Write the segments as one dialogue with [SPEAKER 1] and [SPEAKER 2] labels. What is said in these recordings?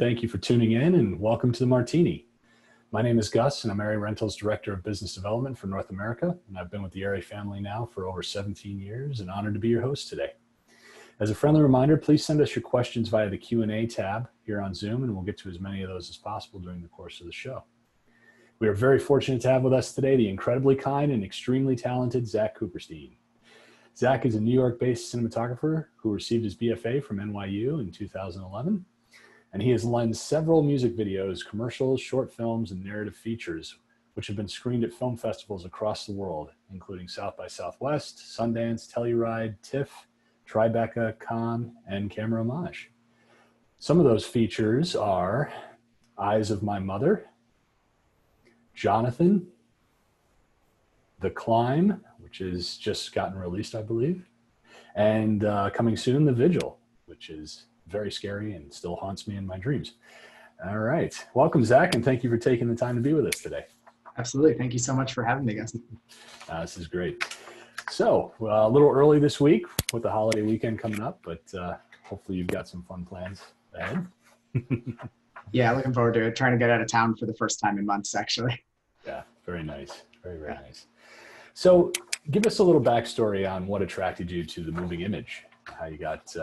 [SPEAKER 1] Thank you for tuning in and welcome to the Martini. My name is Gus and I'm Area Rentals Director of Business Development for North America. And I've been with the Area family now for over 17 years and honored to be your host today. As a friendly reminder, please send us your questions via the Q&A tab here on Zoom and we'll get to as many of those as possible during the course of the show. We are very fortunate to have with us today the incredibly kind and extremely talented Zach Kuperstein. Zach is a New York-based cinematographer who received his BFA from NYU in 2011. And he has lensed several music videos, commercials, short films, and narrative features, which have been screened at film festivals across the world, including South by Southwest, Sundance, Telluride, TIFF, Tribeca, Cannes, and Camera Homage. Some of those features are Eyes of My Mother, Jonathan, The Climb, which has just gotten released, I believe, and coming soon, The Vigil, which is very scary and still haunts me in my dreams. All right. Welcome, Zach, and thank you for taking the time to be with us today.
[SPEAKER 2] Absolutely. Thank you so much for having me, guys.
[SPEAKER 1] This is great. So a little early this week with the holiday weekend coming up, but hopefully you've got some fun plans ahead.
[SPEAKER 2] Yeah, looking forward to it. Trying to get out of town for the first time in months, actually.
[SPEAKER 1] Yeah, very nice. Very nice. So give us a little backstory on what attracted you to the moving image, how you got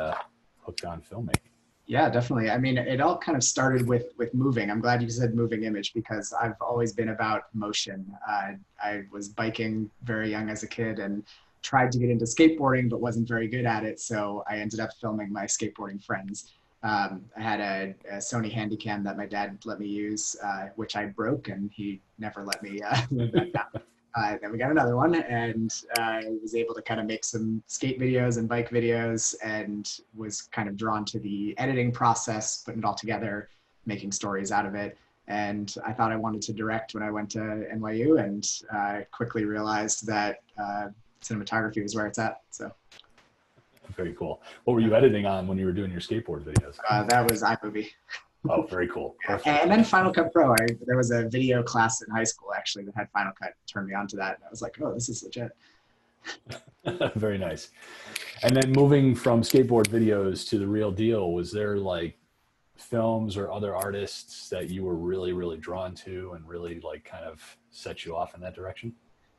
[SPEAKER 1] hooked on filmmaking.
[SPEAKER 2] Yeah, definitely. I mean, it all kind of started with moving. I'm glad you said moving image because I've always been about motion. I was biking very young as a kid and tried to get into skateboarding, but wasn't very good at it. So I ended up filming my skateboarding friends. I had a Sony Handycam that my dad let me use, which I broke and he never let me move that down. Then we got another one and I was able to kind of make some skate videos and bike videos and was kind of drawn to the editing process, putting it all together, making stories out of it. And I thought I wanted to direct when I went to NYU and I quickly realized that cinematography was where it's at. So.
[SPEAKER 1] Very cool. What were you editing on when you were doing your skateboard videos?
[SPEAKER 2] That was iMovie.
[SPEAKER 1] Oh, very cool. Perfect.
[SPEAKER 2] And then Final Cut Pro. There was a video class in high school actually that had Final Cut. Turned me on to that. And I was like, oh, this is legit.
[SPEAKER 1] Very nice. And then moving from skateboard videos to the real deal, was there like films or other artists that you were really, really drawn to and really like kind of set you off in that direction?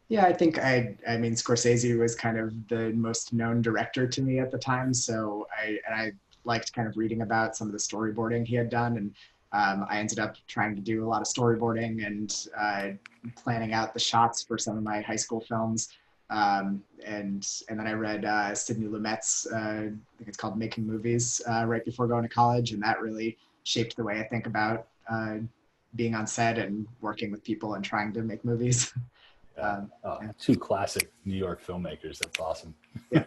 [SPEAKER 2] Yeah, I think I mean, Scorsese was kind of the most known director to me at the time. So I liked kind of reading about some of the storyboarding he had done. And I ended up trying to do a lot of storyboarding and planning out the shots for some of my high school films. And then I read Sidney Lumet's, I think it's called Making Movies, right before going to college. And that really shaped the way I think about being on set and working with people and trying to make movies.
[SPEAKER 1] Yeah. Two classic New York filmmakers. That's awesome.
[SPEAKER 2] Yeah.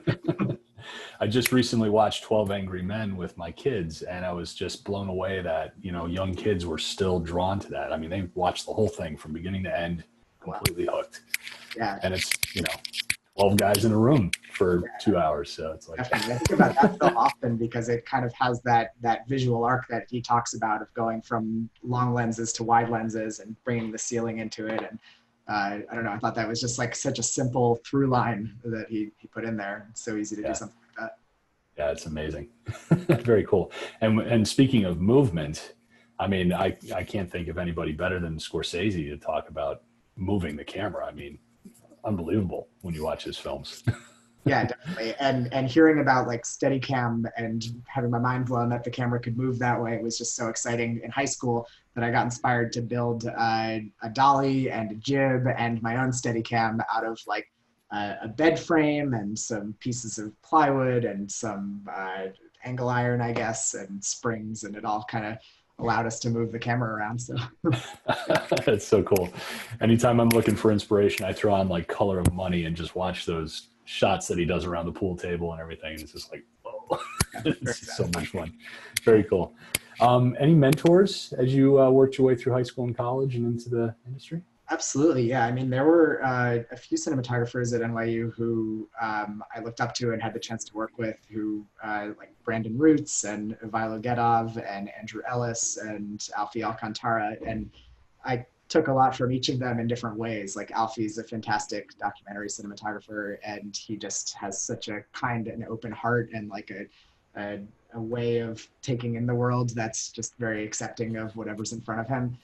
[SPEAKER 1] I just recently watched 12 Angry Men with my kids and I was just blown away that, you know, young kids were still drawn to that. I mean, they watched the whole thing from beginning to end, completely hooked.
[SPEAKER 2] Yeah.
[SPEAKER 1] And it's, you know, 12 guys in a room for 2 hours. So it's like,
[SPEAKER 2] definitely. I think about that so often because it kind of has that visual arc that he talks about of going from long lenses to wide lenses and bringing the ceiling into it. And I don't know. I thought that was just like such a simple through line that he put in there. It's so easy to do something like that.
[SPEAKER 1] Yeah, it's amazing. Very cool. And speaking of movement, I mean, I can't think of anybody better than Scorsese to talk about moving the camera. I mean, unbelievable when you watch his films.
[SPEAKER 2] Yeah, definitely. And hearing about like Steadicam and having my mind blown that the camera could move that way, it was just so exciting in high school that I got inspired to build a dolly and a jib and my own Steadicam out of like a bed frame and some pieces of plywood and some angle iron, I guess, and springs, and it all kind of allowed us to move the camera around. So
[SPEAKER 1] that's so cool. Anytime I'm looking for inspiration, I throw on like Color of Money and just watch those shots that he does around the pool table and everything. It's just like, oh, it's so much fun. Very cool. Any mentors as you worked your way through high school and college and into the industry?
[SPEAKER 2] Absolutely. Yeah. I mean, there were a few cinematographers at NYU who I looked up to and had the chance to work with who like Brandon Roots and Ivilo Gedov and Andrew Ellis and Alfie Alcantara. And I took a lot from each of them in different ways. Like Alfie's a fantastic documentary cinematographer and he just has such a kind and open heart and like a a way of taking in the world that's just very accepting of whatever's in front of him.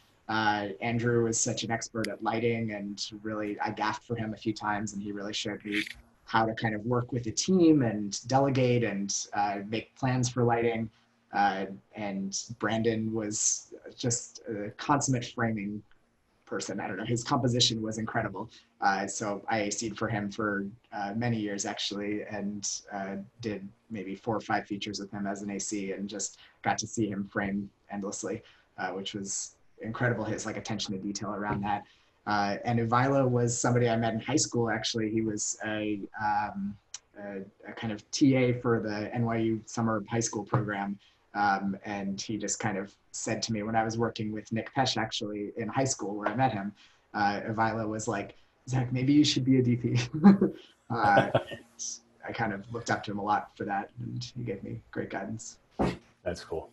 [SPEAKER 2] Andrew is such an expert at lighting, and really, I gaffed for him a few times, and he really showed me how to kind of work with a team and delegate and make plans for lighting. Uh, and Brandon was just a consummate framing person. I don't know. His composition was incredible. So I AC'd for him for many years actually, and did maybe 4 or 5 features with him as an AC, and just got to see him frame endlessly, which was incredible. His like attention to detail around that. And Ivilo was somebody I met in high school. Actually, he was a kind of TA for the NYU summer high school program. And he just kind of said to me when I was working with Nick Pesh actually in high school where I met him, Avila was like, Zach, maybe you should be a DP. I kind of looked up to him a lot for that, and he gave me great guidance.
[SPEAKER 1] That's cool.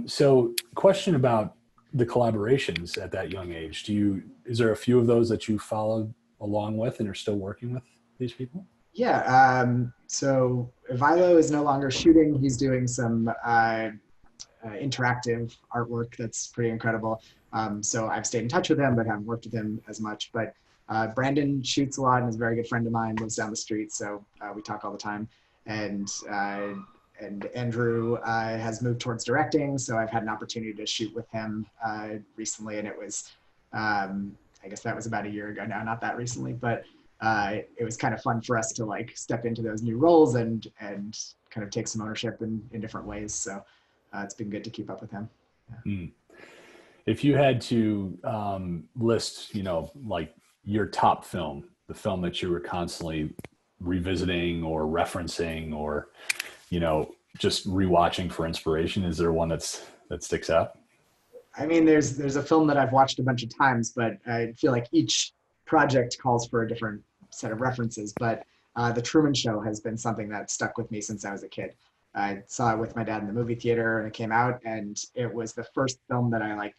[SPEAKER 1] So question about the collaborations at that young age. Is there a few of those that you followed along with and are still working with these people?
[SPEAKER 2] Yeah. So Vilo is no longer shooting. He's doing some interactive artwork that's pretty incredible. So I've stayed in touch with him, but haven't worked with him as much. But Brandon shoots a lot and is a very good friend of mine, lives down the street. So we talk all the time. And Andrew has moved towards directing. So I've had an opportunity to shoot with him recently. And it was, I guess that was about a year ago now, not that recently, but it was kind of fun for us to like step into those new roles and kind of take some ownership in different ways. So it's been good to keep up with him. Yeah.
[SPEAKER 1] Mm. If you had to list, like your top film, the film that you were constantly revisiting or referencing or, just rewatching for inspiration, is there one that sticks out?
[SPEAKER 2] I mean, there's a film that I've watched a bunch of times, but I feel like each project calls for a different set of references. But The Truman Show has been something that stuck with me since I was a kid. I saw it with my dad in the movie theater and it came out, and it was the first film that I like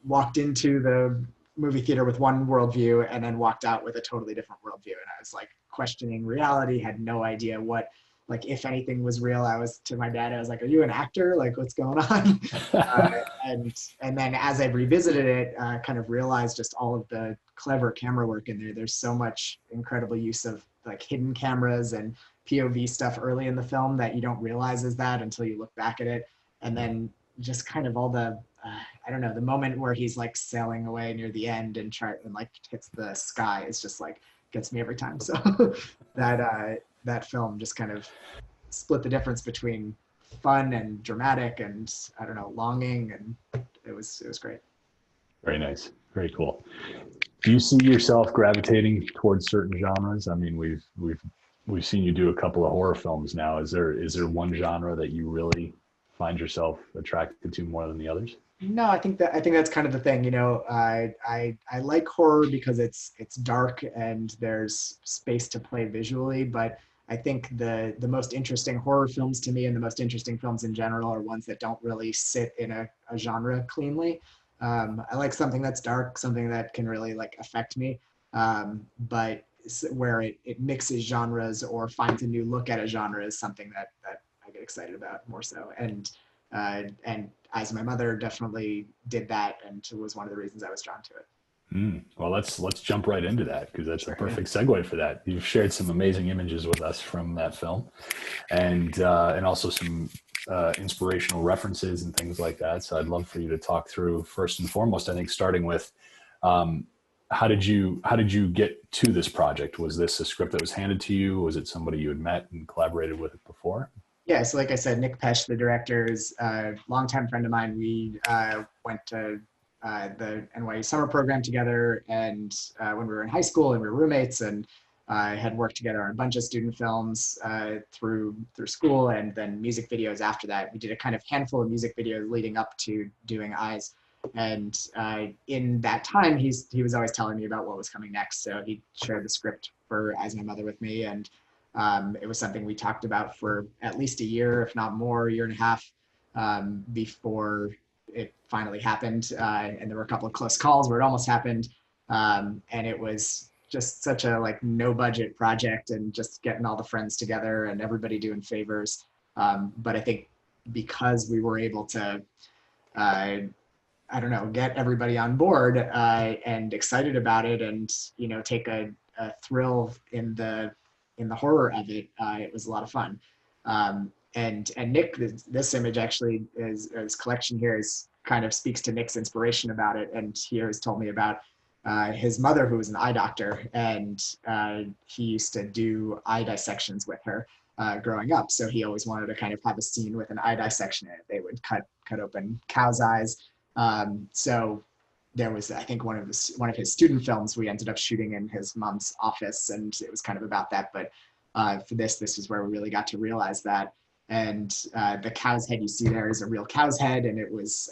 [SPEAKER 2] walked into the movie theater with one worldview and then walked out with a totally different worldview. And I was like questioning reality, had no idea what, like, if anything was real. I was to my dad, I was like, are you an actor? Like, what's going on? And then as I revisited it, kind of realized just all of the clever camera work in there. There's so much incredible use of like hidden cameras and POV stuff early in the film that you don't realize is that until you look back at it. And then just kind of all the I don't know, the moment where he's like sailing away near the end and like hits the sky is just like gets me every time. So that film just kind of split the difference between fun and dramatic and I don't know, longing, and it was great.
[SPEAKER 1] Very nice. Very cool. Do you see yourself gravitating towards certain genres? I mean, we've seen you do a couple of horror films now. Is there one genre that you really find yourself attracted to more than the others?
[SPEAKER 2] No, I think that's kind of the thing. I like horror because it's dark and there's space to play visually. But I think the most interesting horror films to me and the most interesting films in general are ones that don't really sit in a genre cleanly. I like something that's dark, something that can really like affect me, but where it mixes genres or finds a new look at a genre is something that I get excited about more so. And As My Mother definitely did that, and was one of the reasons I was drawn to it.
[SPEAKER 1] Well, let's jump right into that because that's a perfect segue for that. You've shared some amazing images with us from that film, and also some inspirational references and things like that. So I'd love for you to talk through first and foremost. I think starting with how did you get to this project? Was this a script that was handed to you? Was it somebody you had met and collaborated with before?
[SPEAKER 2] Yeah, so like I said, Nick Pesh, the director, is a longtime friend of mine. We went to the NYU summer program together, and when we were in high school, and we were roommates, and had worked together on a bunch of student films through school, and then music videos after that. We did a kind of handful of music videos leading up to doing Eyes, and in that time, he was always telling me about what was coming next. So he shared the script for As My Mother with me, and it was something we talked about for at least a year, if not more, a year and a half before it finally happened. And there were a couple of close calls where it almost happened. And it was just such a like no budget project and just getting all the friends together and everybody doing favors. But I think because we were able to, I don't know, get everybody on board and excited about it, and take a thrill in the horror of it. It was a lot of fun. And Nick, this image actually is his collection here is kind of speaks to Nick's inspiration about it, and he has told me about his mother, who was an eye doctor, and he used to do eye dissections with her growing up. So he always wanted to kind of have a scene with an eye dissection in it. They would cut open cows' eyes. So there was, I think, one of his student films we ended up shooting in his mom's office, and it was kind of about that. But for this is where we really got to realize that. And the cow's head you see there is a real cow's head, and it was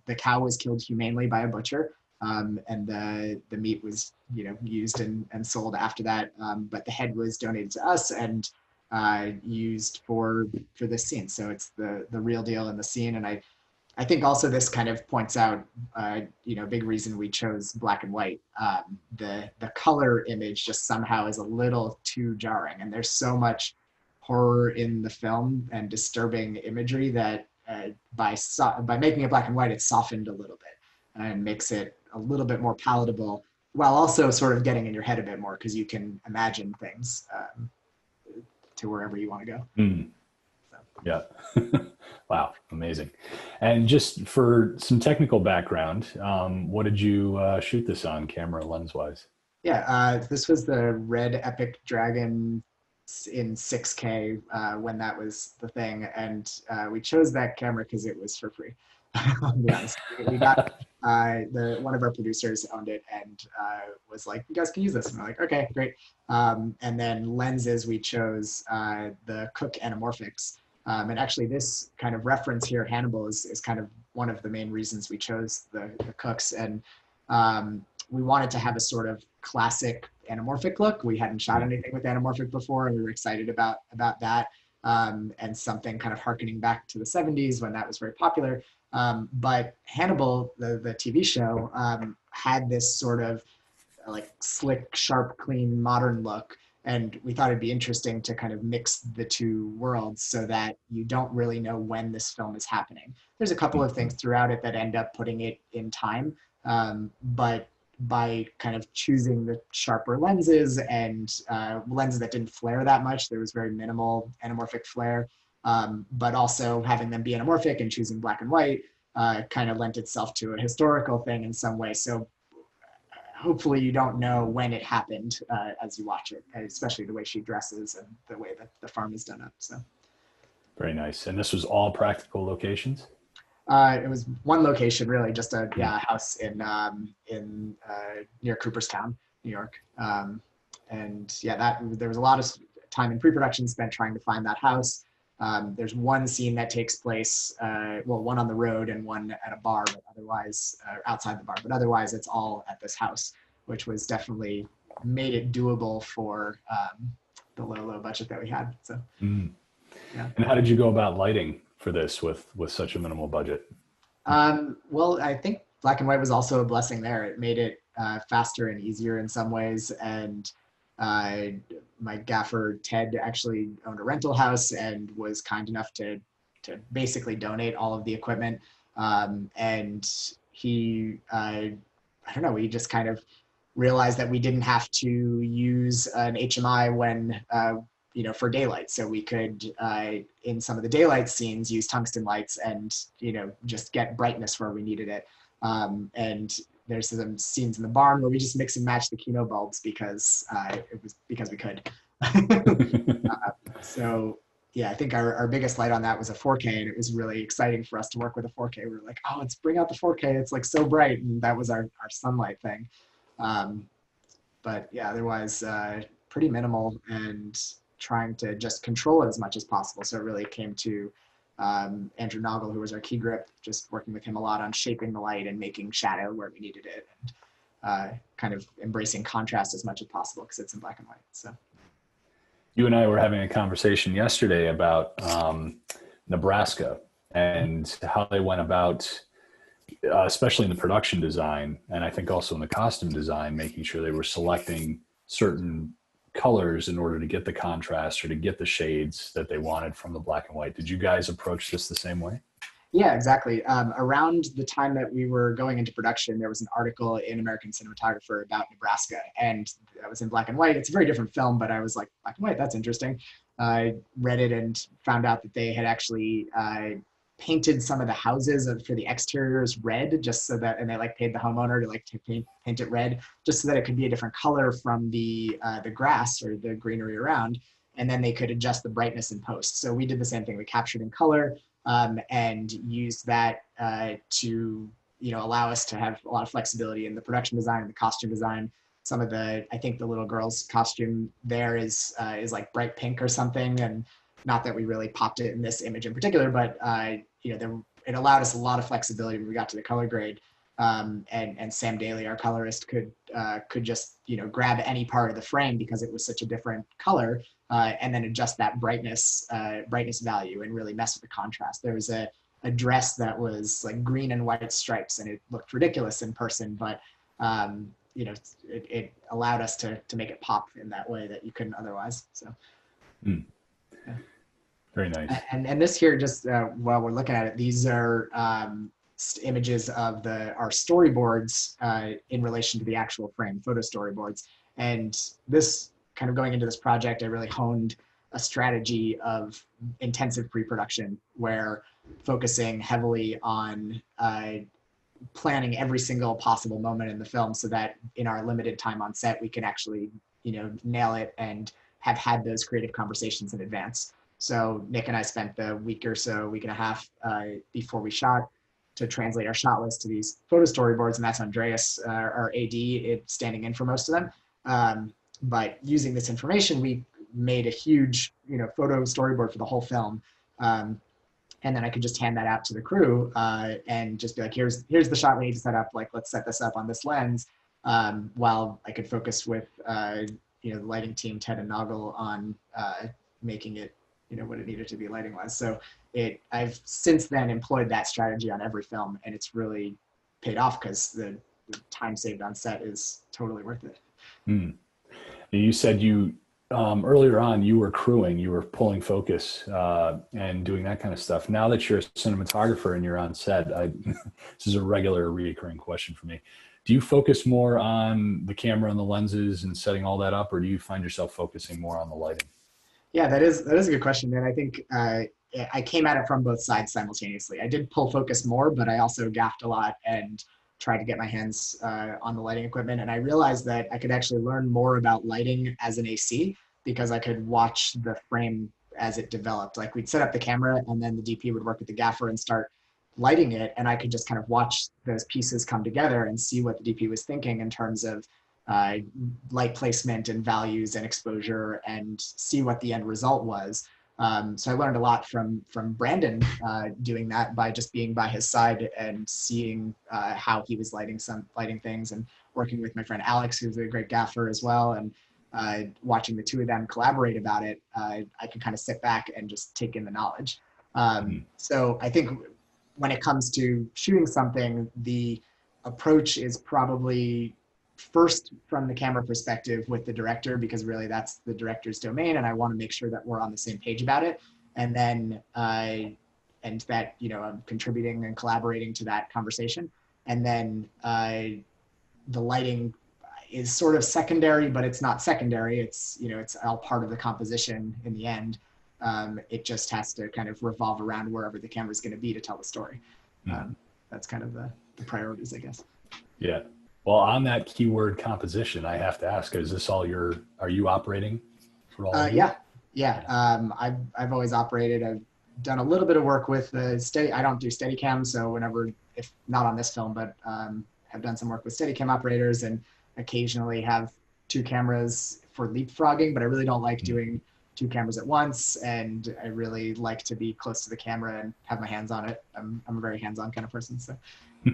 [SPEAKER 2] the cow was killed humanely by a butcher, and the meat was used and sold after that. But the head was donated to us and used for this scene. So it's the real deal in the scene. And I think also this kind of points out, big reason we chose black and white. The color image just somehow is a little too jarring, and there's so much horror in the film and disturbing imagery that by making it black and white, it's softened a little bit and makes it a little bit more palatable, while also sort of getting in your head a bit more because you can imagine things to wherever you want to go.
[SPEAKER 1] Mm. So. Yeah. Wow, amazing. And just for some technical background, what did you shoot this on, camera lens-wise?
[SPEAKER 2] Yeah, this was the Red Epic Dragon in 6K when that was the thing, and we chose that camera because it was for free. I'll be honest. We got one of our producers owned it and was like, "You guys can use this," and we're like, "Okay, great." And then lenses, we chose the Cook anamorphics. And actually, this kind of reference here, Hannibal, is kind of one of the main reasons we chose the Cooks. And we wanted to have a sort of classic anamorphic look. We hadn't shot anything with anamorphic before, and we were excited about that. And something kind of harkening back to the 70s when that was very popular. But Hannibal, the TV show, had this sort of like slick, sharp, clean, modern look. And we thought it'd be interesting to kind of mix the two worlds so that you don't really know when this film is happening. There's a couple of things throughout it that end up putting it in time. But by kind of choosing the sharper lenses and lenses that didn't flare that much, there was very minimal anamorphic flare, but also having them be anamorphic and choosing black and white kind of lent itself to a historical thing in some way. So hopefully you don't know when it happened as you watch it, especially the way she dresses and the way that the farm is done up. So
[SPEAKER 1] very nice. And this was all practical locations?
[SPEAKER 2] It was one location, really, just a house in near Cooperstown, New York. And yeah, there was a lot of time in pre-production spent trying to find that house. There's one scene that takes place, one on the road and one at a bar, but otherwise outside the bar. But otherwise, it's all at this house, which was definitely made it doable for the low budget that we had. So, yeah.
[SPEAKER 1] And how did you go about lighting for this with such a minimal budget?
[SPEAKER 2] Well, I think black and white was also a blessing there. It made it faster and easier in some ways. And my gaffer, Ted, actually owned a rental house and was kind enough to basically donate all of the equipment. And he, I don't know, we just kind of realized that we didn't have to use an HMI when, for daylight. So we could, in some of the daylight scenes, use tungsten lights and, just get brightness where we needed it. And there's some scenes in the barn where we just mix and match the Kino bulbs because we could. So yeah, I think our biggest light on that was a 4K, and it was really exciting for us to work with a 4K. We were like, oh, let's bring out the 4K. It's like so bright, and that was our sunlight thing. But yeah, otherwise pretty minimal and trying to just control it as much as possible. So it really came to Andrew Noggle, who was our key grip, just working with him a lot on shaping the light and making shadow where we needed it, and kind of embracing contrast as much as possible because it's in black and white. So
[SPEAKER 1] you and I were having a conversation yesterday about Nebraska and how they went about, especially in the production design, and I think also in the costume design, making sure they were selecting certain colors in order to get the contrast or to get the shades that they wanted from the black and white. Did you guys approach this the same way?
[SPEAKER 2] Yeah, exactly. Around the time that we were going into production, there was an article in American Cinematographer about Nebraska, and that was in black and white. It's a very different film, but I was like, black and white, that's interesting. I read it and found out that they had actually painted some of the houses for the exteriors red, just so that, and they like paid the homeowner to like to paint it red, just so that it could be a different color from the grass or the greenery around, and then they could adjust the brightness in post. So we did the same thing. We captured in color and use that to allow us to have a lot of flexibility in the production design and the costume design. Some of I think the little girl's costume there is like bright pink or something, and not that we really popped it in this image in particular, but it allowed us a lot of flexibility when we got to the color grade. And Sam Daly, our colorist, could just grab any part of the frame because it was such a different color, and then adjust that brightness value and really mess with the contrast. There was a dress that was like green and white stripes, and it looked ridiculous in person, but it allowed us to make it pop in that way that you couldn't otherwise. So. Yeah.
[SPEAKER 1] Very nice.
[SPEAKER 2] And this here, just while we're looking at it, these are images of our storyboards in relation to the actual frame, photo storyboards. And this kind of going into this project, I really honed a strategy of intensive pre-production where focusing heavily on planning every single possible moment in the film so that in our limited time on set, we can actually, nail it and have had those creative conversations in advance. So Nick and I spent the week and a half before we shot to translate our shot list to these photo storyboards, and that's Andreas, our AD, standing in for most of them. But using this information, we made a huge, photo storyboard for the whole film. And then I could just hand that out to the crew and just be like, here's the shot we need to set up. Like, let's set this up on this lens, while I could focus with, the lighting team, Ted and Noggle, on making it, what it needed to be lighting wise. So I've since then employed that strategy on every film, and it's really paid off because the time saved on set is totally worth it.
[SPEAKER 1] You said earlier on you were crewing, you were pulling focus and doing that kind of stuff. Now that you're a cinematographer and you're on set, this is a regular recurring question for me. Do you focus more on the camera and the lenses and setting all that up, or do you find yourself focusing more on the lighting?
[SPEAKER 2] Yeah, that is a good question. And I think I came at it from both sides simultaneously. I did pull focus more, but I also gaffed a lot and tried to get my hands on the lighting equipment. And I realized that I could actually learn more about lighting as an AC because I could watch the frame as it developed. Like, we'd set up the camera and then the DP would work with the gaffer and start lighting it. And I could just kind of watch those pieces come together and see what the DP was thinking in terms of light placement and values and exposure, and see what the end result was. So I learned a lot from Brandon doing that by just being by his side and seeing how he was lighting things, and working with my friend Alex, who's a great gaffer as well, and watching the two of them collaborate about it. I can kind of sit back and just take in the knowledge. So I think when it comes to shooting something, the approach is probably first from the camera perspective with the director, because really that's the director's domain, and I want to make sure that we're on the same page about it. And then and that I'm contributing and collaborating to that conversation. And then the lighting is sort of secondary, but it's not secondary. It's it's all part of the composition in the end. It just has to kind of revolve around wherever the camera is going to be to tell the story. That's kind of the priorities, I guess.
[SPEAKER 1] Yeah. Well, on that keyword composition, I have to ask: is this all are you operating for all?
[SPEAKER 2] Yeah. I've always operated. I've done a little bit of work with Steady. I don't do Steadicam, so whenever, if not on this film, but have done some work with Steadicam operators, and occasionally have two cameras for leapfrogging. But I really don't like doing two cameras at once, and I really like to be close to the camera and have my hands on it. I'm a very hands-on kind of person. So. Yeah.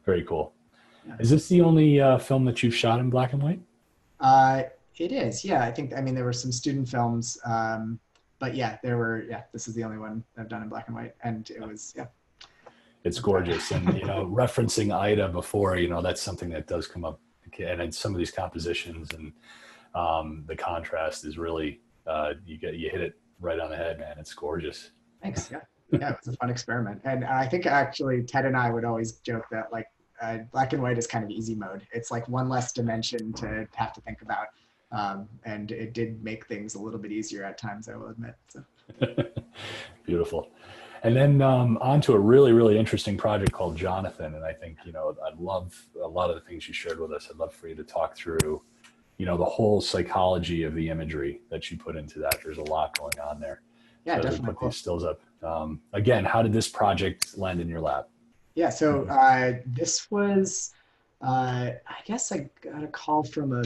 [SPEAKER 1] Very cool. Yeah. Is this the only film that you've shot in black and white?
[SPEAKER 2] It is, yeah. I mean, there were some student films, but yeah, this is the only one I've done in black and white, and it was, yeah.
[SPEAKER 1] It's gorgeous. And, referencing Ida before, that's something that does come up and then some of these compositions and the contrast is really you hit it right on the head, man. It's gorgeous.
[SPEAKER 2] Thanks. Yeah. Yeah, it was a fun experiment. And I think actually Ted and I would always joke that like black and white is kind of easy mode. It's like one less dimension to have to think about. And it did make things a little bit easier at times, I will admit. So.
[SPEAKER 1] Beautiful. And then on to a really, really interesting project called Jonathan. And I think, I'd love a lot of the things you shared with us. I'd love for you to talk through, the whole psychology of the imagery that you put into that. There's a lot going on there.
[SPEAKER 2] Yeah,
[SPEAKER 1] so
[SPEAKER 2] definitely.
[SPEAKER 1] Put these stills up. Again, how did this project land in your lap?
[SPEAKER 2] Yeah, so this was, I guess I got a call from a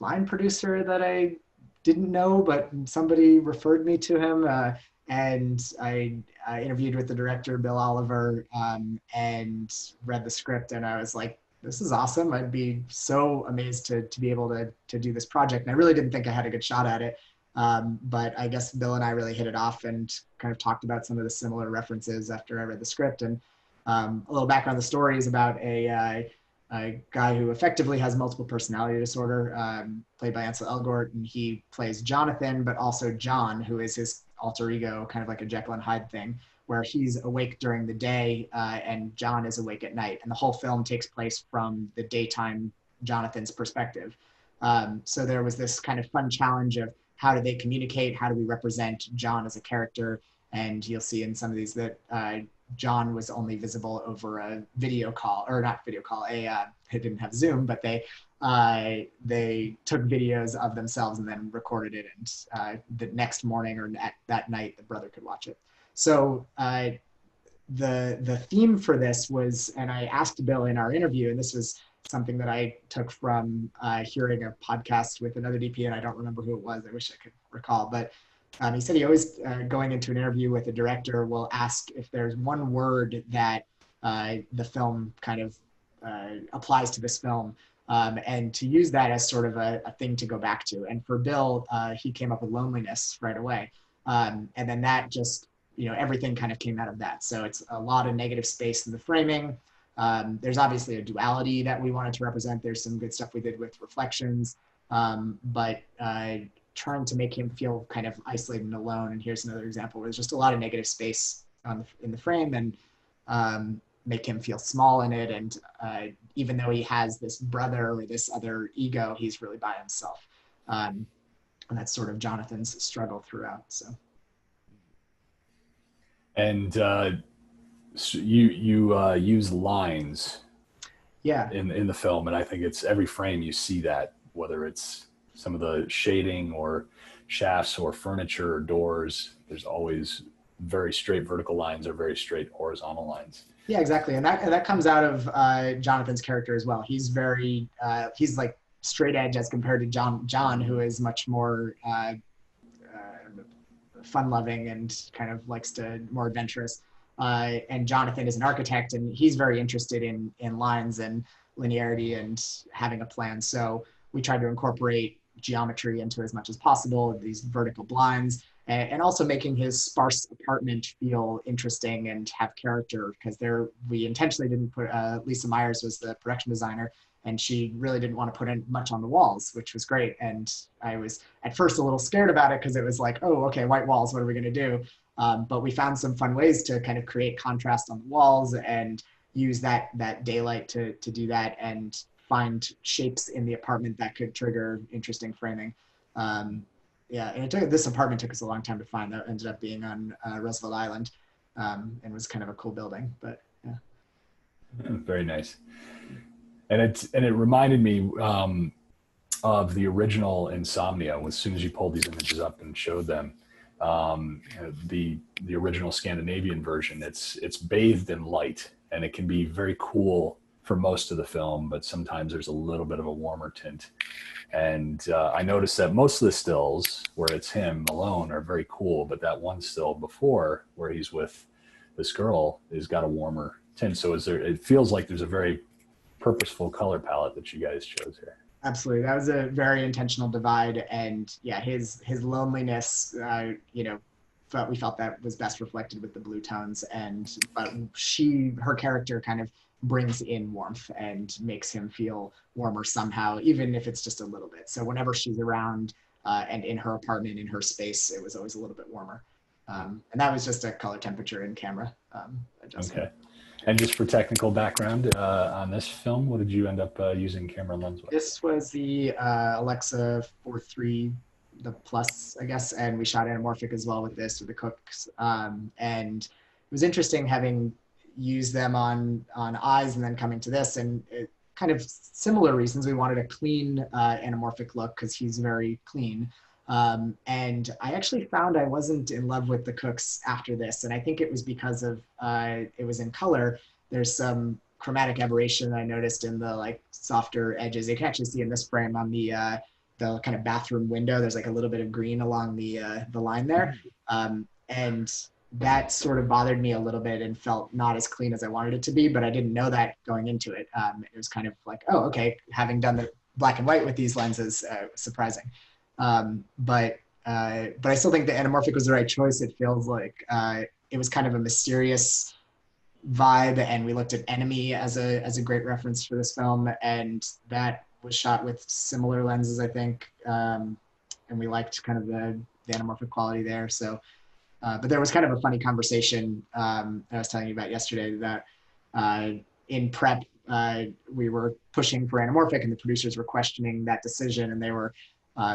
[SPEAKER 2] line producer that I didn't know, but somebody referred me to him. And I interviewed with the director, Bill Oliver, and read the script. And I was like, this is awesome. I'd be so amazed to be able to do this project. And I really didn't think I had a good shot at it. But I guess Bill and I really hit it off and kind of talked about some of the similar references after I read the script. And a little background on the story is about a guy who effectively has multiple personality disorder, played by Ansel Elgort, and he plays Jonathan, but also John, who is his alter ego, kind of like a Jekyll and Hyde thing, where he's awake during the day and John is awake at night. And the whole film takes place from the daytime Jonathan's perspective. So there was this kind of fun challenge of how do they communicate? How do we represent John as a character? And you'll see in some of these that John was only visible over a video call, or not video call, it didn't have Zoom, but they took videos of themselves and then recorded it. And the next morning or that night, the brother could watch it. So the theme for this was, and I asked Bill in our interview, and this was something that I took from hearing a podcast with another DP, and I don't remember who it was. I wish I could recall, but he said he always, going into an interview with a director, will ask if there's one word that the film kind of applies to this film, and to use that as sort of a thing to go back to. And for Bill, he came up with loneliness right away. And then that just, everything kind of came out of that. So it's a lot of negative space in the framing. There's obviously a duality that we wanted to represent. There's some good stuff we did with reflections, but trying to make him feel kind of isolated and alone. And here's another example where there's just a lot of negative space in the frame, and make him feel small in it. And even though he has this brother or this other ego, he's really by himself. And that's sort of Jonathan's struggle throughout. So.
[SPEAKER 1] And so you use lines,
[SPEAKER 2] yeah,
[SPEAKER 1] in the film, and I think it's every frame you see that, whether it's some of the shading or shafts or furniture or doors, there's always very straight vertical lines or very straight horizontal lines.
[SPEAKER 2] Yeah, exactly. And that comes out of Jonathan's character as well. He's very, he's like straight edge as compared to John, who is much more fun loving and kind of likes to more adventurous. And Jonathan is an architect, and he's very interested in lines and linearity and having a plan. So we tried to incorporate geometry into as much as possible, these vertical blinds, and also making his sparse apartment feel interesting and have character, because we intentionally didn't put, Lisa Myers was the production designer, and she really didn't want to put in much on the walls, which was great. And I was at first a little scared about it because it was like, oh, okay, white walls, what are we going to do? But we found some fun ways to kind of create contrast on the walls and use that daylight to do that, and find shapes in the apartment that could trigger interesting framing. Yeah, and this apartment took us a long time to find. That ended up being on Roosevelt Island, and was kind of a cool building. But yeah,
[SPEAKER 1] very nice. And it reminded me of the original Insomnia. As soon as you pulled these images up and showed them, the original Scandinavian version, it's bathed in light, and it can be very cool for most of the film, but sometimes there's a little bit of a warmer tint. And I noticed that most of the stills where it's him alone are very cool, but that one still before where he's with this girl has got a warmer tint. So it feels like there's a very purposeful color palette that you guys chose here.
[SPEAKER 2] Absolutely. That was a very intentional divide. And yeah, his loneliness, we felt that was best reflected with the blue tones. But her character kind of brings in warmth and makes him feel warmer somehow, even if it's just a little bit. So whenever she's around and in her apartment, in her space, it was always a little bit warmer. And that was just a color temperature and camera adjustment.
[SPEAKER 1] Okay. And just for technical background on this film, what did you end up using camera lens with?
[SPEAKER 2] This was the Alexa 4.3, the Plus, I guess, and we shot anamorphic as well with this, with the Cooks. And it was interesting having used them on eyes and then coming to this, and it, kind of similar reasons. We wanted a clean anamorphic look because he's very clean. And I actually found I wasn't in love with the Cooks after this, and I think it was because of it was in color. There's some chromatic aberration I noticed in the like softer edges. You can actually see in this frame on the kind of bathroom window. There's like a little bit of green along the line there, and that sort of bothered me a little bit and felt not as clean as I wanted it to be. But I didn't know that going into it. It was kind of like, oh, okay, having done the black and white with these lenses, surprising. But I still think the anamorphic was the right choice. It feels like it was kind of a mysterious vibe, and we looked at Enemy as a great reference for this film, and that was shot with similar lenses, I think, and we liked kind of the anamorphic quality there. So, but there was kind of a funny conversation I was telling you about yesterday that in prep we were pushing for anamorphic, and the producers were questioning that decision, and they were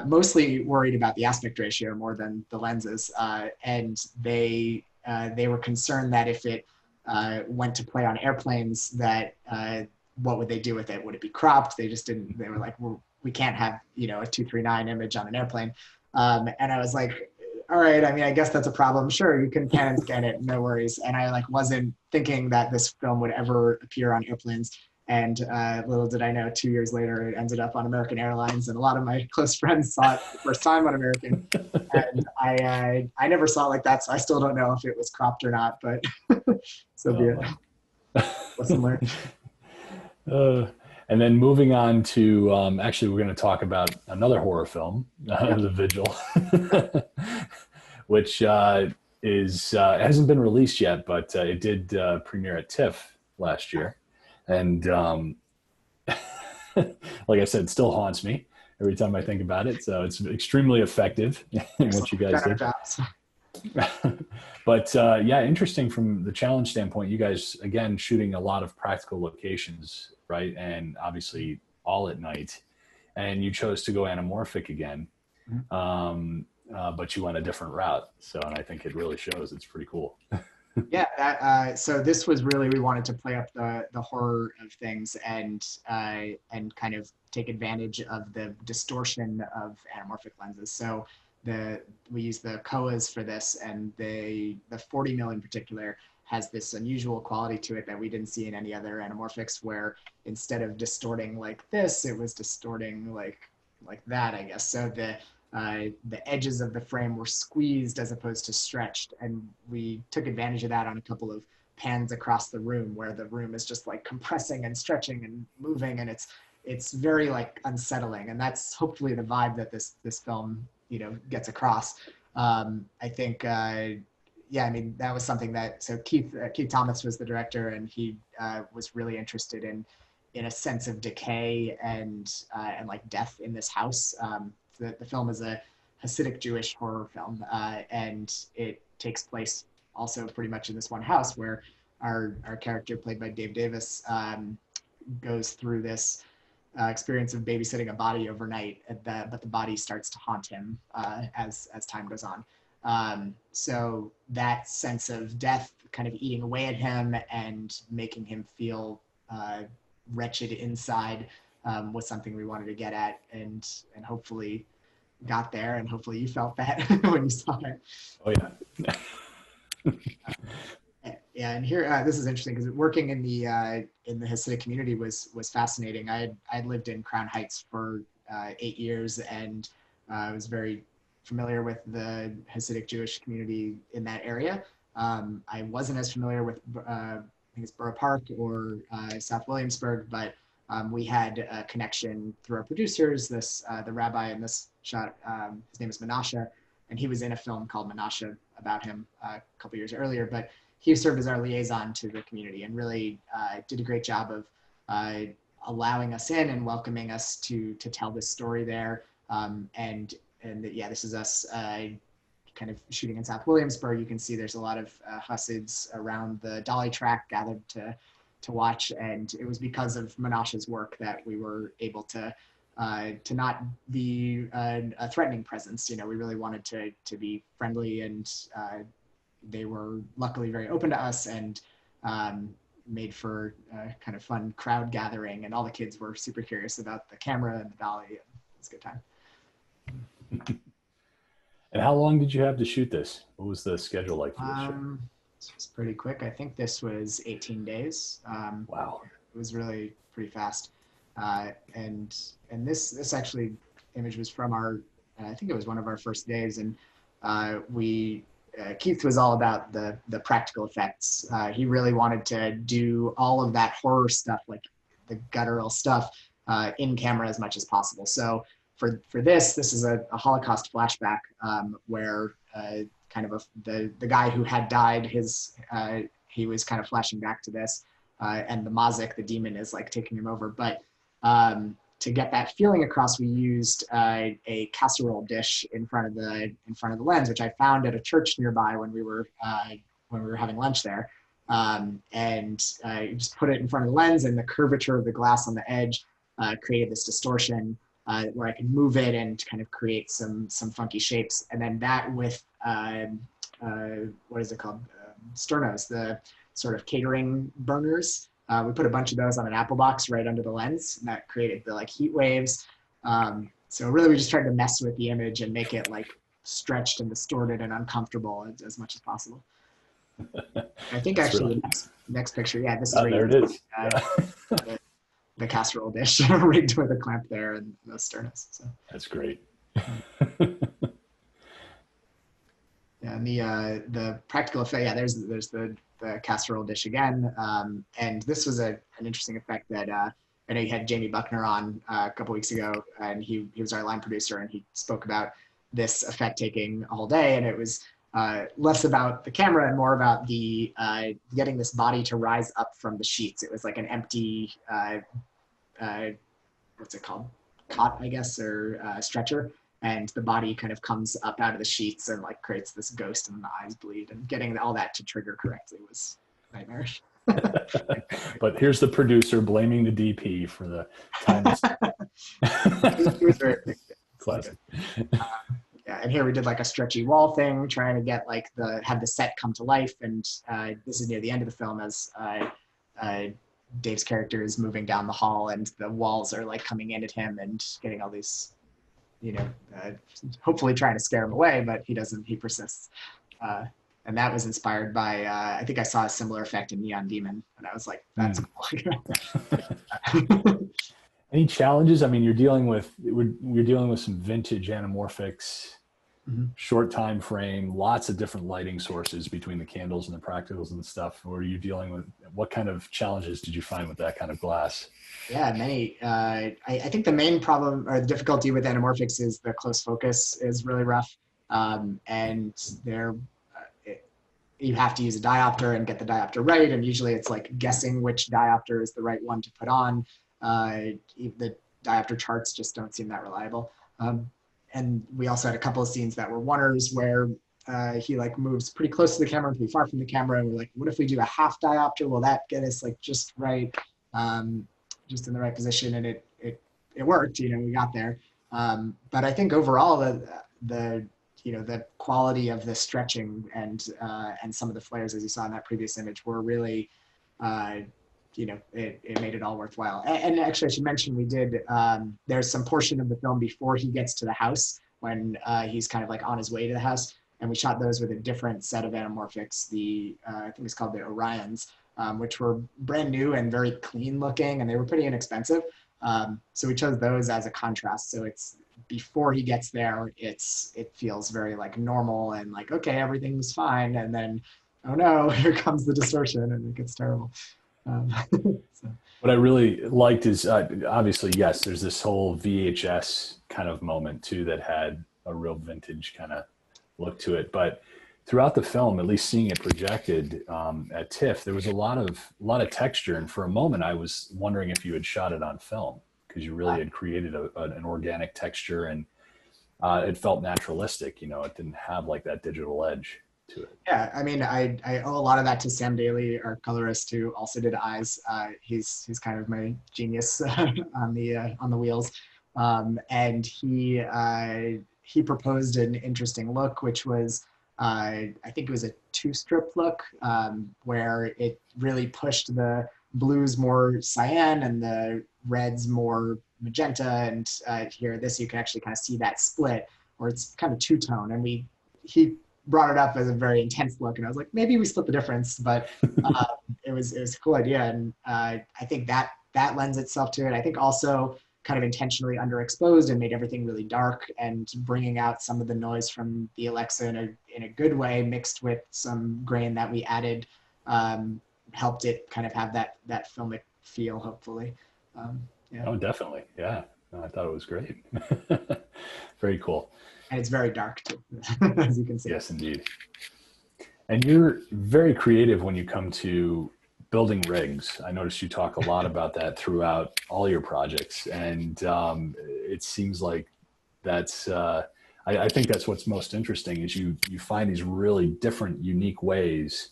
[SPEAKER 2] mostly worried about the aspect ratio more than the lenses, and they were concerned that if it went to play on airplanes, that what would they do with it? Would it be cropped? They just didn't. They were like, well, we can't have a 239 image on an airplane. And I was like, all right. I mean, I guess that's a problem. Sure, you can pan and scan it, no worries. And I like wasn't thinking that this film would ever appear on airplanes. And little did I know, 2 years later, it ended up on American Airlines, and a lot of my close friends saw it for the first time on American. And I never saw it like that, so I still don't know if it was cropped or not. But so be it. Lesson learned.
[SPEAKER 1] And then moving on to, actually, we're going to talk about another horror film, The Vigil, which hasn't been released yet, but it did premiere at TIFF last year. And like I said, it still haunts me every time I think about it. So it's extremely effective in what you guys did. But yeah, interesting from the challenge standpoint. You guys, again, shooting a lot of practical locations, right? And obviously all at night. And you chose to go anamorphic again. But you went a different route. So, and I think it really shows. It's pretty cool.
[SPEAKER 2] Yeah, so this was really, we wanted to play up the horror of things and kind of take advantage of the distortion of anamorphic lenses. So we use the Koas for this, and the 40 mil in particular has this unusual quality to it that we didn't see in any other anamorphics, where instead of distorting like this, it was distorting like that, I guess. So the edges of the frame were squeezed as opposed to stretched, and we took advantage of that on a couple of pans across the room, where the room is just like compressing and stretching and moving, and it's very like unsettling, and that's hopefully the vibe that this film gets across. I think yeah, I mean, that was something that, so Keith Thomas was the director, and he was really interested in a sense of decay and like death in this house. The film is a Hasidic Jewish horror film, and it takes place also pretty much in this one house, where our character, played by Dave Davis, goes through this experience of babysitting a body overnight, but the body starts to haunt him as time goes on. So that sense of death kind of eating away at him and making him feel wretched inside was something we wanted to get at, and hopefully got there, and hopefully you felt that when you saw it.
[SPEAKER 1] Oh yeah.
[SPEAKER 2] Yeah, and here this is interesting because working in the Hasidic community was fascinating. I'd lived in Crown Heights for 8 years, and I was very familiar with the Hasidic Jewish community in that area. I wasn't as familiar with I think it's Borough Park or South Williamsburg, but we had a connection through our producers. The rabbi in this shot, his name is Menashe, and he was in a film called Menashe about him a couple years earlier. But he served as our liaison to the community and really did a great job of allowing us in and welcoming us to tell this story there. Yeah, this is us kind of shooting in South Williamsburg. You can see there's a lot of Hasids around the dolly track gathered to watch, and it was because of Menashe's work that we were able to not be a threatening presence. We really wanted to be friendly, and they were luckily very open to us and made for kind of fun crowd gathering, and all the kids were super curious about the camera and the dolly. It was a good time.
[SPEAKER 1] And how long did you have to shoot this? What was the schedule like for this show?
[SPEAKER 2] This was pretty quick. I think this was 18 days.
[SPEAKER 1] Wow.
[SPEAKER 2] It was really pretty fast. And this actually image was from I think it was one of our first days, and Keith was all about the practical effects. He really wanted to do all of that horror stuff, like the guttural stuff, in camera as much as possible. So for this is a Holocaust flashback where the guy who had died, he was kind of flashing back to this, and the Mazik, the demon, is like taking him over. But to get that feeling across, we used a casserole dish in front of the lens, which I found at a church nearby when we were having lunch there. You just put it in front of the lens, and the curvature of the glass on the edge created this distortion where I could move it and kind of create some funky shapes. And then that with what is it called? Sternos, the sort of catering burners. We put a bunch of those on an apple box right under the lens, and that created the like heat waves. So really we just tried to mess with the image and make it like stretched and distorted and uncomfortable as much as possible. I think
[SPEAKER 1] That's
[SPEAKER 2] actually
[SPEAKER 1] really...
[SPEAKER 2] the next picture, yeah, this is
[SPEAKER 1] there it is.
[SPEAKER 2] The casserole dish rigged with a clamp there and the sternos. So.
[SPEAKER 1] That's great.
[SPEAKER 2] Yeah, and the practical effect, yeah, there's the casserole dish again. And this was an interesting effect that I know you had Jamie Buckner on a couple weeks ago, and he was our line producer, and he spoke about this effect taking a whole day, and it was less about the camera and more about the getting this body to rise up from the sheets. It was like an empty, what's it called? Cot, I guess, or stretcher. And the body kind of comes up out of the sheets and like creates this ghost, and the eyes bleed, and getting all that to trigger correctly was nightmarish.
[SPEAKER 1] But here's the producer blaming the DP for the time.
[SPEAKER 2] It was very
[SPEAKER 1] classic.
[SPEAKER 2] Yeah, and here we did like a stretchy wall thing, trying to get like have the set come to life. And this is near the end of the film as Dave's character is moving down the hall, and the walls are like coming in at him and getting all these, hopefully trying to scare him away, but he doesn't. He persists. And that was inspired by, I think I saw a similar effect in Neon Demon, and I was like, that's cool.
[SPEAKER 1] Any challenges? I mean, we're dealing with some vintage anamorphics, short time frame, lots of different lighting sources between the candles and the practicals and stuff. Or are you dealing with, what kind of challenges did you find with that kind of glass?
[SPEAKER 2] Yeah, many. I think the main problem or the difficulty with anamorphics is the close focus is really rough, and you have to use a diopter and get the diopter right, and usually it's like guessing which diopter is the right one to put on. The diopter charts just don't seem that reliable. And we also had a couple of scenes that were oneers where he like moves pretty close to the camera, pretty far from the camera, and we're like, what if we do a half diopter? Will that get us like just right, just in the right position? And it worked. We got there. But I think overall the quality of the stretching and some of the flares, as you saw in that previous image, were really, it made it all worthwhile. And actually, I should mention, we did, there's some portion of the film before he gets to the house when he's kind of like on his way to the house. And we shot those with a different set of anamorphics. I think it's called the Orions, which were brand new and very clean looking, and they were pretty inexpensive. So we chose those as a contrast. So it's before he gets there, it feels very like normal and like, okay, everything's fine. And then, oh no, here comes the distortion, and it gets terrible. So.
[SPEAKER 1] What I really liked is obviously, yes, there's this whole VHS kind of moment too that had a real vintage kind of look to it. But throughout the film, at least seeing it projected at TIFF, there was a lot of texture, and for a moment, I was wondering if you had shot it on film because you really had created an organic texture, and it felt naturalistic. You know, it didn't have like that digital edge to it.
[SPEAKER 2] Yeah, I mean, I owe a lot of that to Sam Daly, our colorist, who also did eyes. He's kind of my genius on the wheels, and he proposed an interesting look, which was I think it was a two-strip look, where it really pushed the blues more cyan and the reds more magenta. And here, this you can actually kind of see that split, where it's kind of two-tone. And he brought it up as a very intense look, and I was like, maybe we split the difference, but it was a cool idea, and I think that lends itself to it. I think also kind of intentionally underexposed and made everything really dark, and bringing out some of the noise from the Alexa in a good way, mixed with some grain that we added, helped it kind of have that filmic feel, hopefully. Yeah.
[SPEAKER 1] Oh, definitely. Yeah. No, I thought it was great. Very cool.
[SPEAKER 2] And it's very dark too, as you can see.
[SPEAKER 1] Yes, indeed. And you're very creative when you come to building rigs. I noticed you talk a lot about that throughout all your projects, and it seems like that's. I think that's what's most interesting is you find these really different, unique ways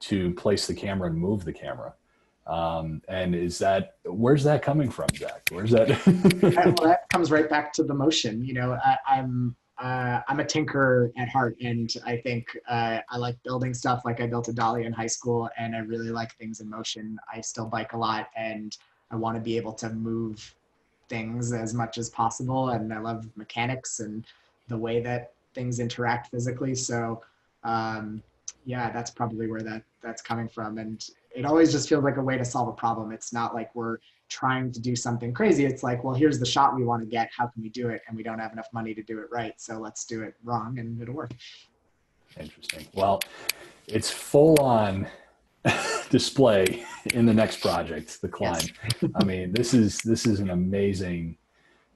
[SPEAKER 1] to place the camera and move the camera. And where's that coming from, Zach? Where's that?
[SPEAKER 2] Well, that comes right back to the motion. You know, I'm a tinkerer at heart, and I think I like building stuff. Like I built a dolly in high school, and I really like things in motion. I still bike a lot, and I want to be able to move things as much as possible. And I love mechanics and the way that things interact physically. So yeah, that's probably where that's coming from. And it always just feels like a way to solve a problem. It's not like we're trying to do something crazy. It's like, well, here's the shot we want to get. How can we do it? And we don't have enough money to do it right. So let's do it wrong and it'll work.
[SPEAKER 1] Interesting. Well, it's full on display in the next project, The Climb. Yes. I mean, this is an amazing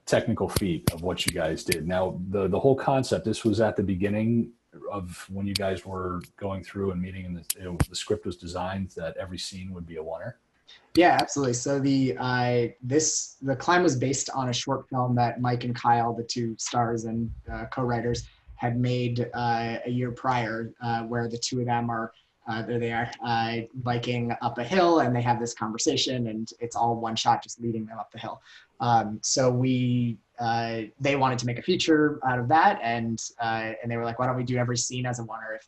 [SPEAKER 1] technical feat of what you guys did. Now, the whole concept, this was at the beginning of when you guys were going through and meeting, and the script was designed that every scene would be a oneer.
[SPEAKER 2] Yeah, absolutely. So the Climb was based on a short film that Mike and Kyle, the two stars and co-writers, had made a year prior, where the two of them are there they are biking up a hill, and they have this conversation, and it's all one shot just leading them up the hill. So they wanted to make a feature out of that, and they were like, why don't we do every scene as a oneer if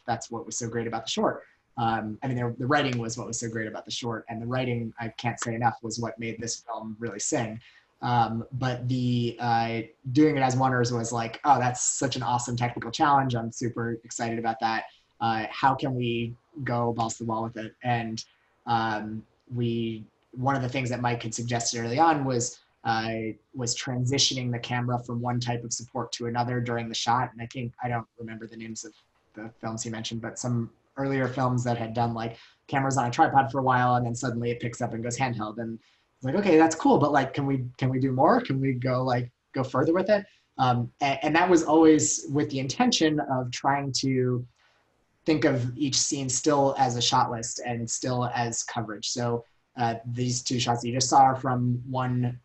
[SPEAKER 2] that's what was so great about the short. I mean, the writing was what was so great about the short, and the writing, I can't say enough, was what made this film really sing. But the doing it as oneers was like, oh, that's such an awesome technical challenge. I'm super excited about that. How can we go balls to the wall with it? And one of the things that Mike had suggested early on was transitioning the camera from one type of support to another during the shot. And I don't remember the names of the films he mentioned, but some earlier films that had done like cameras on a tripod for a while, and then suddenly it picks up and goes handheld. And it's like, okay, that's cool, but like, can we do more? Can we go further with it? And that was always with the intention of trying to think of each scene still as a shot list and still as coverage. So these two shots that you just saw are from one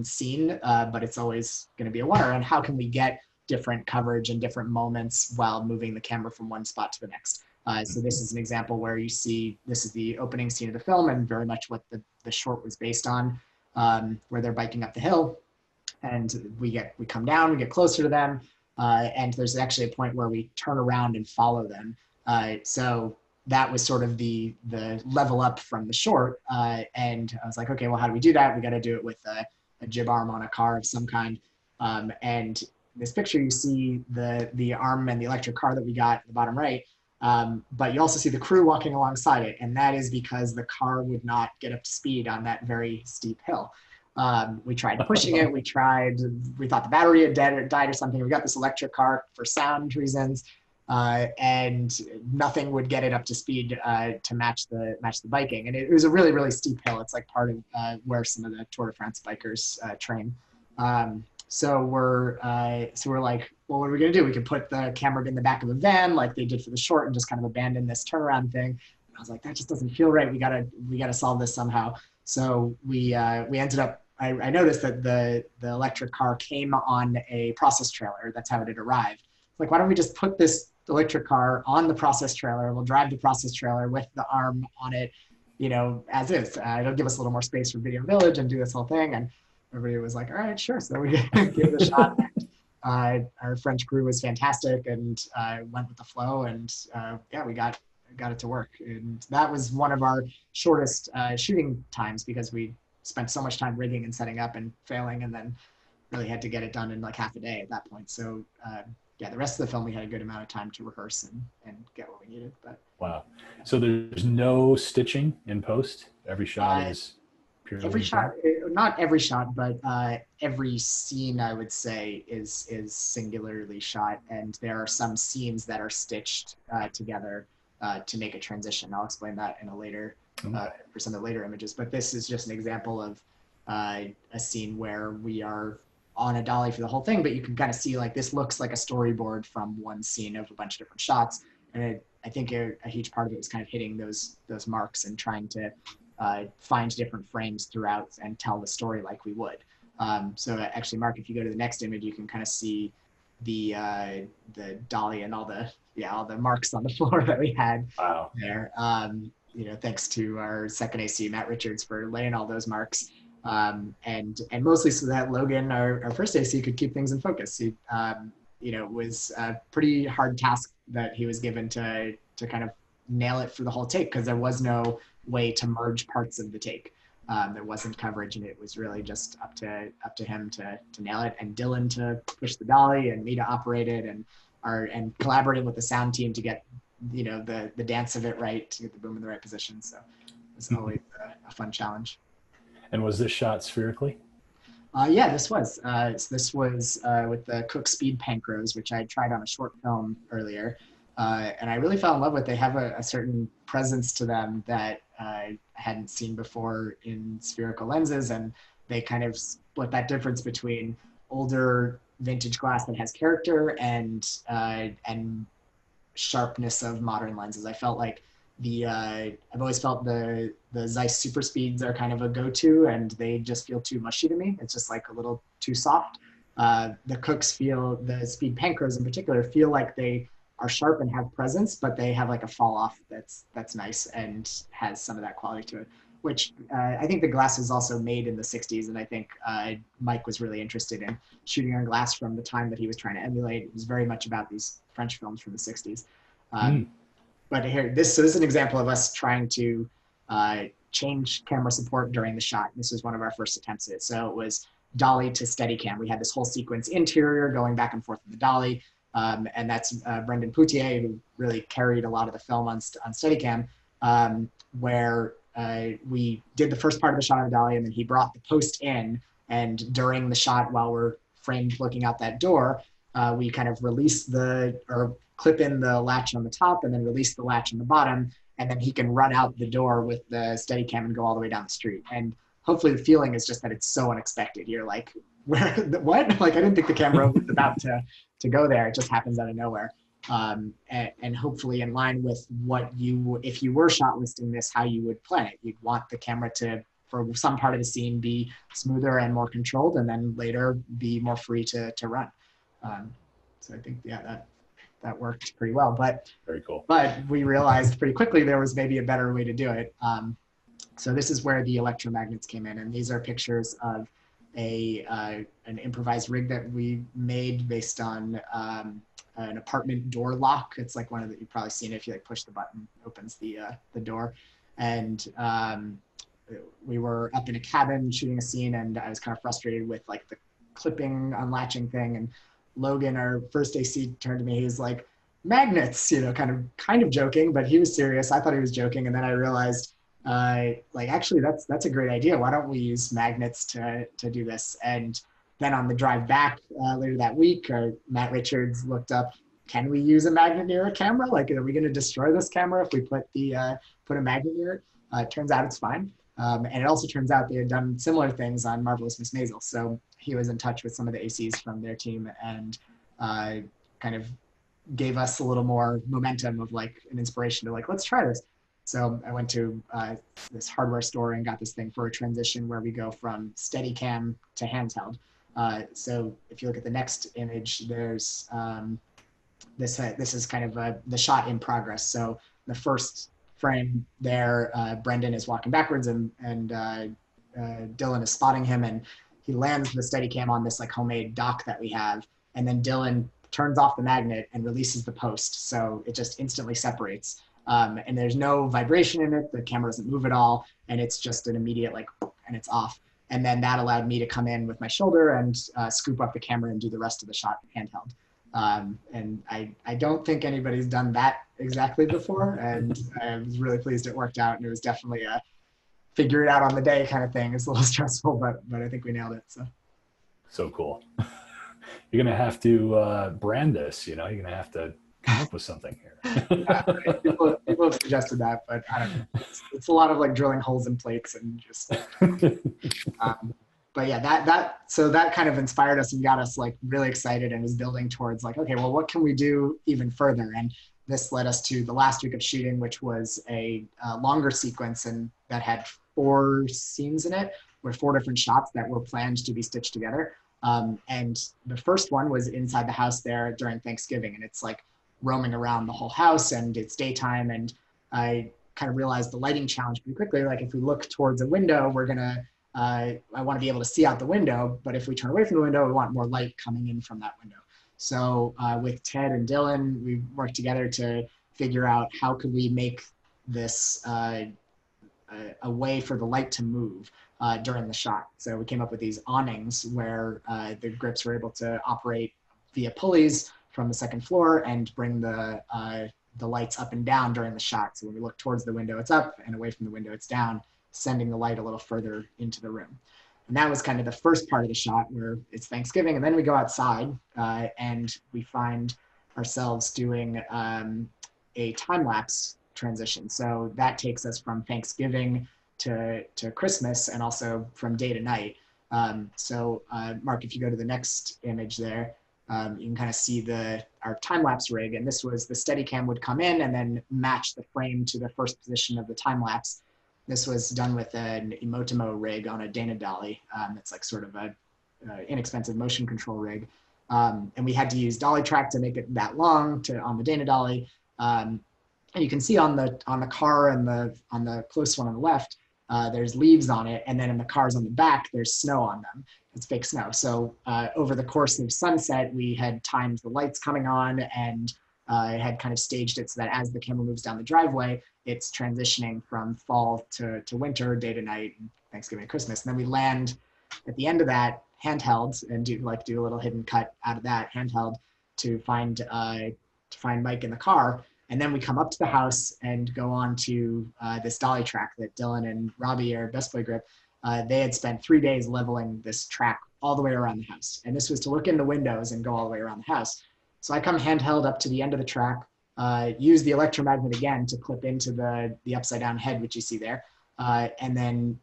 [SPEAKER 2] scene, but it's always going to be a oneer. And how can we get different coverage and different moments while moving the camera from one spot to the next? So this is an example where you see this is the opening scene of the film, and very much what the short was based on, where they're biking up the hill, and we come down, we get closer to them, and there's actually a point where we turn around and follow them. So that was sort of the level up from the short, and I was like, okay, well, how do we do that? We got to do it with a jib arm on a car of some kind, and this picture, you see the arm and the electric car that we got at the bottom right, but you also see the crew walking alongside it, and that is because the car would not get up to speed on that very steep hill. We tried pushing it, we thought the battery had died or something. We got this electric car for sound reasons, and nothing would get it up to speed to match the biking. And it was a really, really steep hill. It's like part of where some of the Tour de France bikers train. So we're like, well, what are we gonna do? We could put the camera in the back of a van like they did for the short and just kind of abandon this turnaround thing. And I was like, that just doesn't feel right. We gotta solve this somehow. So we ended up. I noticed that the electric car came on a process trailer. That's how it had arrived. Like, why don't we just put this electric car on the process trailer? We'll drive the process trailer with the arm on it, as is. It'll give us a little more space for Video Village and do this whole thing. And everybody was like, all right, sure. So we gave it a shot. Our French crew was fantastic and went with the flow. And yeah, we got it to work. And that was one of our shortest shooting times because we spent so much time rigging and setting up and failing, and then really had to get it done in like half a day at that point. So yeah, the rest of the film, we had a good amount of time to rehearse and get what we needed. But
[SPEAKER 1] Wow. So there's no stitching in post. Every shot is purely
[SPEAKER 2] every shot, not every shot, but every scene, I would say, is singularly shot, and there are some scenes that are stitched together to make a transition. I'll explain that in a later for some of the later images. But this is just an example of a scene where we are on a dolly for the whole thing, but you can kind of see like this looks like a storyboard from one scene of a bunch of different shots. And I think a huge part of it was kind of hitting those marks and trying to find different frames throughout and tell the story like we would. So actually, Mark, if you go to the next image, you can kind of see the dolly and all the marks on the floor that we had there. Thanks to our second AC, Matt Richards, for laying all those marks. And mostly so that Logan, our first AC, could keep things in focus. He, it was a pretty hard task that he was given to kind of nail it for the whole take, because there was no way to merge parts of the take. There wasn't coverage, and it was really just up to him to nail it, and Dylan to push the dolly, and me to operate it, and collaborating with the sound team to get the dance of it right, to get the boom in the right position. So it was always a fun challenge.
[SPEAKER 1] And was this shot spherically?
[SPEAKER 2] Yeah, this was. This was with the Cook Speed Pancros, which I tried on a short film earlier. And I really fell in love with. They have a certain presence to them that I hadn't seen before in spherical lenses. And they kind of split that difference between older vintage glass that has character and sharpness of modern lenses. I felt like I've always felt the Zeiss Super Speeds are kind of a go-to, and they just feel too mushy to me. It's just like a little too soft. The Cooks the Speed Pancros in particular, feel like they are sharp and have presence, but they have like a fall off that's nice and has some of that quality to it, which I think the glass was also made in the 60s. And I think Mike was really interested in shooting on glass from the time that he was trying to emulate. It was very much about these French films from the 60s. But here, this is an example of us trying to change camera support during the shot. This was one of our first attempts at it. So it was dolly to Steadicam. We had this whole sequence interior going back and forth with the dolly. And that's Brendan Poutier, who really carried a lot of the film on Steadicam, where we did the first part of the shot on the dolly, and then he brought the post in. And during the shot, while we're framed looking out that door, we kind of clip in the latch on the top and then release the latch on the bottom. And then he can run out the door with the Steadicam and go all the way down the street. And hopefully the feeling is just that it's so unexpected. You're like, what? Like, I didn't think the camera was about to go there. It just happens out of nowhere. And hopefully in line with if you were shot listing this, how you would plan it. You'd want the camera to, for some part of the scene, be smoother and more controlled, and then later be more free to run. So I think, yeah, that worked pretty well. But
[SPEAKER 1] very cool. But
[SPEAKER 2] we realized pretty quickly there was maybe a better way to do it. So this is where the electromagnets came in, and these are pictures of an improvised rig that we made based on an apartment door lock. It's like one of you've probably seen it. If you like push the button, opens the door. And we were up in a cabin shooting a scene, and I was kind of frustrated with like the clipping, unlatching thing. And Logan, our first AC, turned to me. He was like, "Magnets," kind of joking, but he was serious. I thought he was joking, and then I realized, actually, that's a great idea. Why don't we use magnets to do this? And then on the drive back later that week, Matt Richards looked up, can we use a magnet near a camera? Like, are we going to destroy this camera if we put a magnet near it? It turns out it's fine. And it also turns out they had done similar things on Marvelous Miss Maisel. So he was in touch with some of the ACs from their team and kind of gave us a little more momentum of like an inspiration to like, let's try this. So I went to this hardware store and got this thing for a transition where we go from Steadicam to handheld. So if you look at the next image, there's this is kind of the shot in progress. So the first frame there, Brendan is walking backwards and Dylan is spotting him, and he lands the Steadicam on this like homemade dock that we have, and then Dylan turns off the magnet and releases the post, so it just instantly separates. And there's no vibration in it. The camera doesn't move at all, and it's just an immediate like, and it's off. And then that allowed me to come in with my shoulder and scoop up the camera and do the rest of the shot handheld. And I don't think anybody's done that exactly before, and I was really pleased it worked out. And it was definitely a figure it out on the day kind of thing. It's a little stressful, but I think we nailed it.
[SPEAKER 1] So cool. You're gonna have to brand this. You know, you're gonna have to come up with something here.
[SPEAKER 2] Right. People have suggested that, but I don't know. It's a lot of like drilling holes in plates and just. But yeah, so that kind of inspired us and got us like really excited and was building towards like, okay, well, what can we do even further? And this led us to the last week of shooting, which was a longer sequence and that had 4 scenes in it, with 4 different shots that were planned to be stitched together. And the first one was inside the house there during Thanksgiving, and it's like roaming around the whole house and it's daytime. And I kind of realized the lighting challenge pretty quickly. Like if we look towards a window, we're gonna, I want to be able to see out the window, but if we turn away from the window, we want more light coming in from that window. So with Ted and Dylan, we worked together to figure out how could we make this a way for the light to move during the shot. So we came up with these awnings where the grips were able to operate via pulleys from the second floor and bring the lights up and down during the shot. So when we look towards the window, it's up, and away from the window, it's down, sending the light a little further into the room. And that was kind of the first part of the shot where it's Thanksgiving, and then we go outside and we find ourselves doing a time-lapse transition. So that takes us from Thanksgiving to Christmas, and also from day to night. Mark, if you go to the next image there, you can kind of see our time-lapse rig, and this was the Steadicam would come in and then match the frame to the first position of the time-lapse. This was done with an Emotimo rig on a Dana dolly. It's like sort of a inexpensive motion control rig. And we had to use dolly track to make it that long on the Dana dolly. And you can see on the car and on the close one on the left, there's leaves on it. And then in the cars on the back, there's snow on them. It's fake snow. So over the course of sunset, we had timed the lights coming on and had kind of staged it so that as the camera moves down the driveway, it's transitioning from fall to winter, day to night, Thanksgiving, Christmas. And then we land at the end of that handheld and do a little hidden cut out of that handheld to find Mike in the car. And then we come up to the house and go on to this dolly track that Dylan and Robbie, our Best Boy Grip, they had spent 3 days leveling this track all the way around the house. And this was to look in the windows and go all the way around the house. So I come handheld up to the end of the track, use the electromagnet again to clip into the upside down head, which you see there. And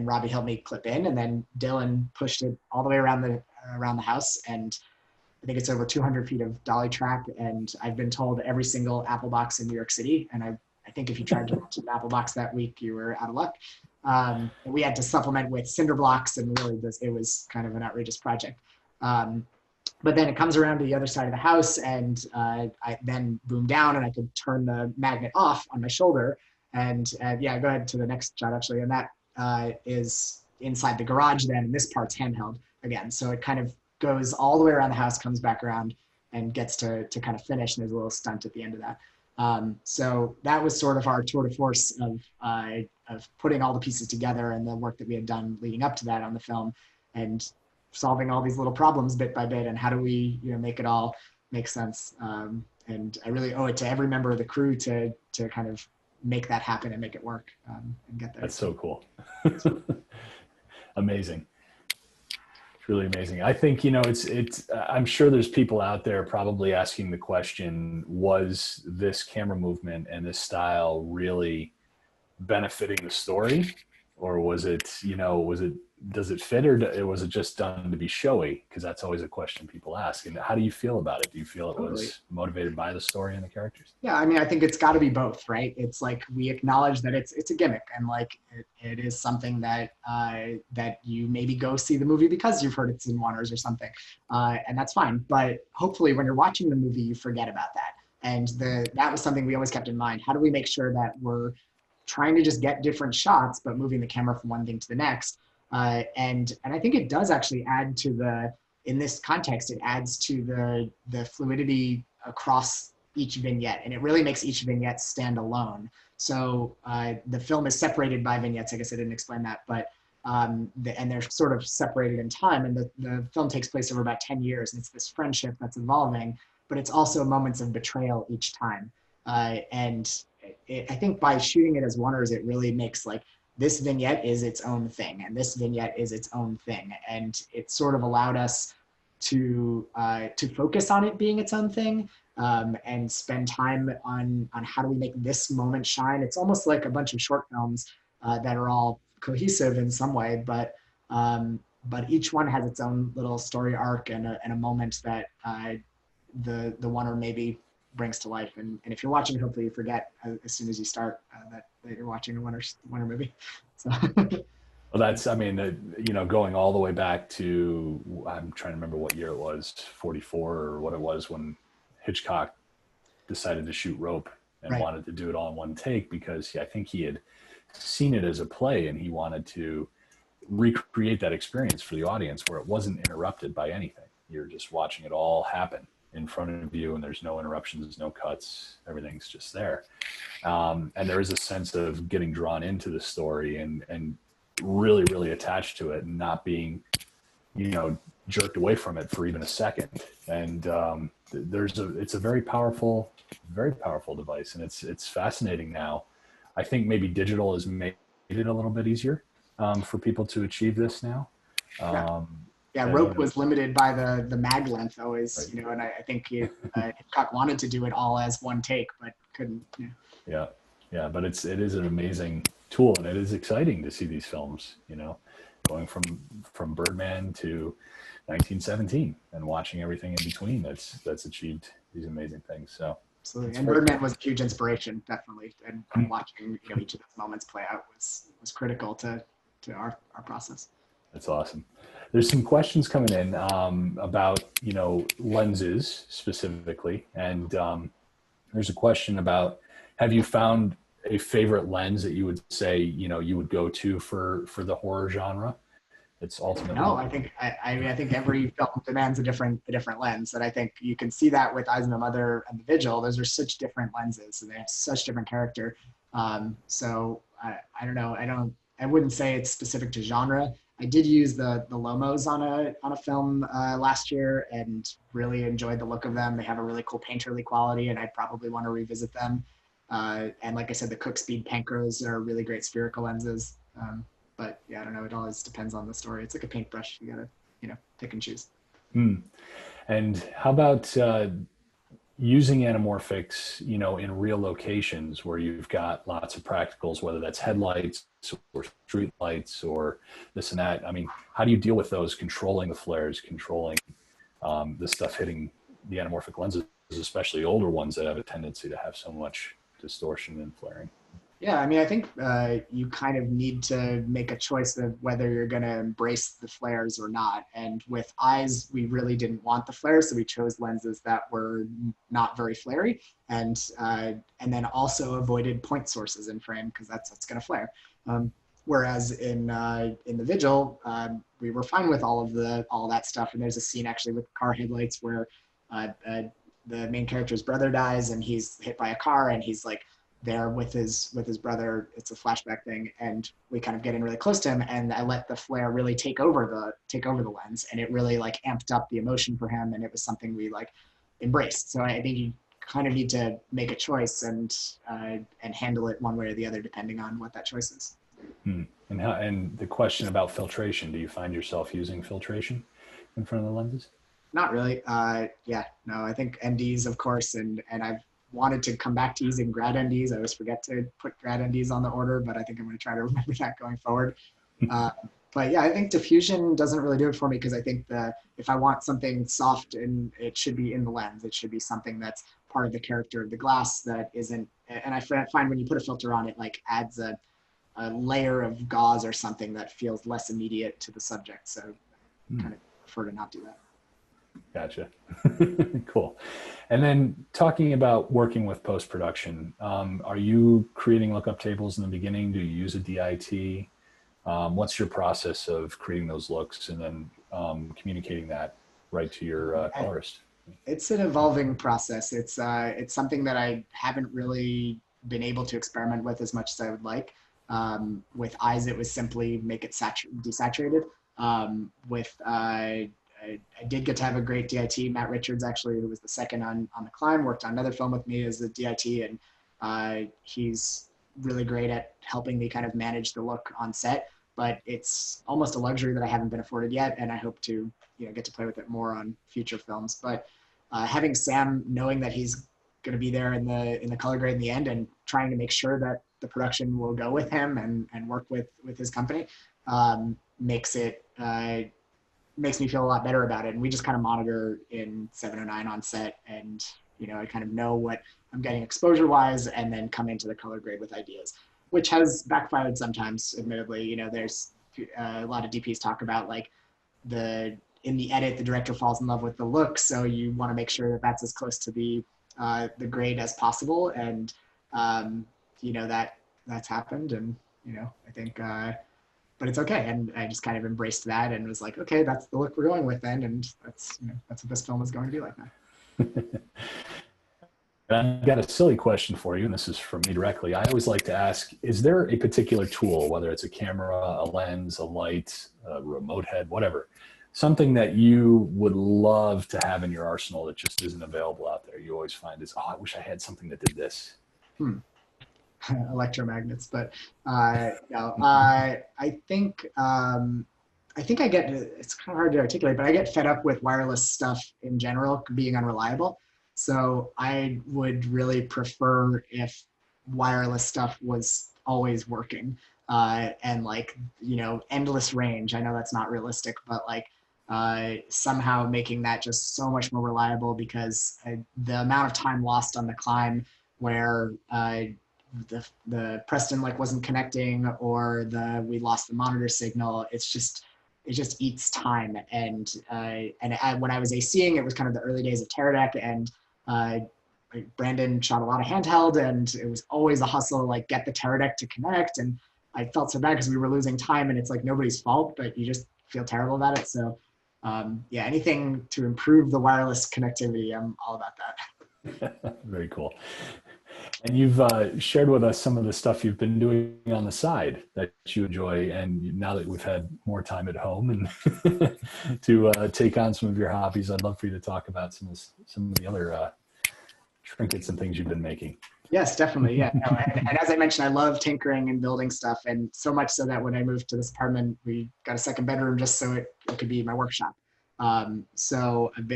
[SPEAKER 2] Robbie helped me clip in, and then Dylan pushed it all the way around the house. And I think it's over 200 feet of dolly track. And I've been told every single Apple box in New York City. And I think if you tried to launch an Apple box that week, you were out of luck. And we had to supplement with cinder blocks, and really it was kind of an outrageous project. But then it comes around to the other side of the house, and I then boom down, and I could turn the magnet off on my shoulder. And yeah, go ahead to the next shot actually. And that is inside the garage then, and this part's handheld again. So it kind of goes all the way around the house, comes back around, and gets to kind of finish. And there's a little stunt at the end of that. So that was sort of our tour de force of putting all the pieces together and the work that we had done leading up to that on the film, and solving all these little problems bit by bit, and how do we make it all make sense. And I really owe it to every member of the crew to kind of make that happen and make it work and get there.
[SPEAKER 1] That's so cool. Amazing. It's really amazing. I think, I'm sure there's people out there probably asking the question, was this camera movement and this style really benefiting the story, or was it, does it fit, or was it just done to be showy? Because that's always a question people ask. And how do you feel about it? Do you feel it
[SPEAKER 2] Totally.
[SPEAKER 1] was motivated by the story and the characters?
[SPEAKER 2] Yeah, I mean, I think it's got to be both, right? It's like we acknowledge that it's a gimmick, and like it is something that that you maybe go see the movie because you've heard it's in Warner's or something, and that's fine. But hopefully, when you're watching the movie, you forget about that. And that was something we always kept in mind. How do we make sure that we're trying to just get different shots, but moving the camera from one thing to the next? And I think it does actually add to the in this context, it adds to the fluidity across each vignette, and it really makes each vignette stand alone. So the film is separated by vignettes. I guess I didn't explain that, but and they're sort of separated in time. And the film takes place over about 10 years, and it's this friendship that's evolving, but it's also moments of betrayal each time. And I think by shooting it as oneers, it really makes like this vignette is its own thing, and this vignette is its own thing, and it sort of allowed us to focus on it being its own thing, and spend time on how do we make this moment shine. It's almost like a bunch of short films that are all cohesive in some way, but each one has its own little story arc and a moment that the oneer maybe brings to life. And if you're watching, hopefully you forget as soon as you start that you're watching a oneer movie. So.
[SPEAKER 1] Well, that's, I mean, going all the way back to, I'm trying to remember what year it was, 44 or what it was, when Hitchcock decided to shoot Rope and
[SPEAKER 2] Right.
[SPEAKER 1] wanted to do it all in one take, because I think he had seen it as a play and he wanted to recreate that experience for the audience where it wasn't interrupted by anything. You're just watching it all happen in front of you, and there's no interruptions, no cuts, everything's just there. And there is a sense of getting drawn into the story and really, really attached to it and not being, jerked away from it for even a second. And it's a very powerful device, and it's fascinating now. I think maybe digital has made it a little bit easier for people to achieve this now.
[SPEAKER 2] Yeah.
[SPEAKER 1] Um,
[SPEAKER 2] Yeah,
[SPEAKER 1] and,
[SPEAKER 2] Rope was limited by the mag length always,
[SPEAKER 1] right.
[SPEAKER 2] and I think Hitchcock wanted to do it all as one take, but couldn't.
[SPEAKER 1] Yeah, yeah, but it is an amazing tool, and it is exciting to see these films. Going from Birdman to 1917, and watching everything in between that's achieved these amazing things. So
[SPEAKER 2] Absolutely.
[SPEAKER 1] it's
[SPEAKER 2] And
[SPEAKER 1] very
[SPEAKER 2] Birdman
[SPEAKER 1] cool.
[SPEAKER 2] was a huge inspiration, definitely. And watching each of those moments play out was critical to our process.
[SPEAKER 1] That's awesome. There's some questions coming in about lenses specifically, and there's a question about, have you found a favorite lens that you would say you would go to for the horror genre? It's ultimately.
[SPEAKER 2] No, I think every film demands a different lens, and I think you can see that with Eyes of the Mother and The Vigil. Those are such different lenses, and they have such different character. So I don't know. I wouldn't say it's specific to genre. I did use the Lomos on a film last year and really enjoyed the look of them. They have a really cool painterly quality, and I probably want to revisit them. And like I said, the Cook Speed Pancros are really great spherical lenses. But yeah, I don't know. It always depends on the story. It's like a paintbrush. You gotta, pick and choose.
[SPEAKER 1] And how about using anamorphics, in real locations where you've got lots of practicals, whether that's headlights or street lights or this and that? I mean, how do you deal with those, controlling the flares, controlling the stuff hitting the anamorphic lenses, especially older ones that have a tendency to have so much distortion and flaring?
[SPEAKER 2] Yeah, I mean, I think you kind of need to make a choice of whether you're going to embrace the flares or not. And with eyes, we really didn't want the flares, so we chose lenses that were not very flary, and then also avoided point sources in frame because that's going to flare. Whereas in the Vigil, we were fine with all that stuff. And there's a scene actually with car headlights where the main character's brother dies and he's hit by a car and he's like there with his brother. It's a flashback thing, and we kind of get in really close to him, and I let the flare really take over the lens, and it really like amped up the emotion for him, and it was something we like embraced. So I think you kind of need to make a choice and handle it one way or the other depending on what that choice is.
[SPEAKER 1] And the question about filtration, do you find yourself using filtration in front of the lenses?
[SPEAKER 2] Not really. Yeah, no, I think NDs, of course, and I've wanted to come back to using grad NDs. I always forget to put grad NDs on the order, but I think I'm going to try to remember that going forward. But yeah, I think diffusion doesn't really do it for me, because I think if I want something soft, and it should be in the lens, it should be something that's part of the character of the glass that isn't. And I find when you put a filter on, it like adds a layer of gauze or something that feels less immediate to the subject. So I kind of prefer to not do that.
[SPEAKER 1] Gotcha. Cool. And then talking about working with post-production, are you creating lookup tables in the beginning? Do you use a DIT? What's your process of creating those looks and then communicating that right to your colorist?
[SPEAKER 2] It's an evolving process. It's something that I haven't really been able to experiment with as much as I would like. With eyes, it was simply make it desaturated. I did get to have a great DIT. Matt Richards, actually, who was the second on the climb, worked on another film with me as the DIT, and he's really great at helping me kind of manage the look on set. But it's almost a luxury that I haven't been afforded yet, and I hope to get to play with it more on future films. But having Sam, knowing that he's going to be there in the color grade in the end, and trying to make sure that the production will go with him and work with his company, makes me feel a lot better about it. And we just kind of monitor in 709 on set, and I kind of know what I'm getting exposure wise, and then come into the color grade with ideas, which has backfired sometimes, admittedly. There's a lot of DPs talk about like in the edit, the director falls in love with the look, so you want to make sure that that's as close to the grade as possible, and that's happened, and I think, but it's okay, and I just kind of embraced that and was like, okay, that's the look we're going with then, and that's what this film is going to be like now.
[SPEAKER 1] I've got a silly question for you, and this is from me directly. I always like to ask, is there a particular tool, whether it's a camera, a lens, a light, a remote head, whatever, something that you would love to have in your arsenal that just isn't available out there? You always find is, I wish I had something that did this.
[SPEAKER 2] Electromagnets, but no, I think I get, it's kind of hard to articulate, but I get fed up with wireless stuff in general being unreliable. So I would really prefer if wireless stuff was always working, and like, endless range. I know that's not realistic, but like somehow making that just so much more reliable, because the amount of time lost on the climb where the Preston like wasn't connecting, or we lost the monitor signal, it just eats time. And when I was ACing, it was kind of the early days of Teradek, and Brandon shot a lot of handheld, and it was always a hustle, like get the Teradek to connect. And I felt so bad because we were losing time, and it's like nobody's fault, but you just feel terrible about it. So yeah, anything to improve the wireless connectivity, I'm all about that.
[SPEAKER 1] Very cool. And you've shared with us some of the stuff you've been doing on the side that you enjoy. And now that we've had more time at home and to take on some of your hobbies, I'd love for you to talk about some of the other trinkets and things you've been making.
[SPEAKER 2] Yes, definitely. Yeah. No, and as I mentioned, I love tinkering and building stuff. And so much so that when I moved to this apartment, we got a second bedroom just so it could be my workshop. So I've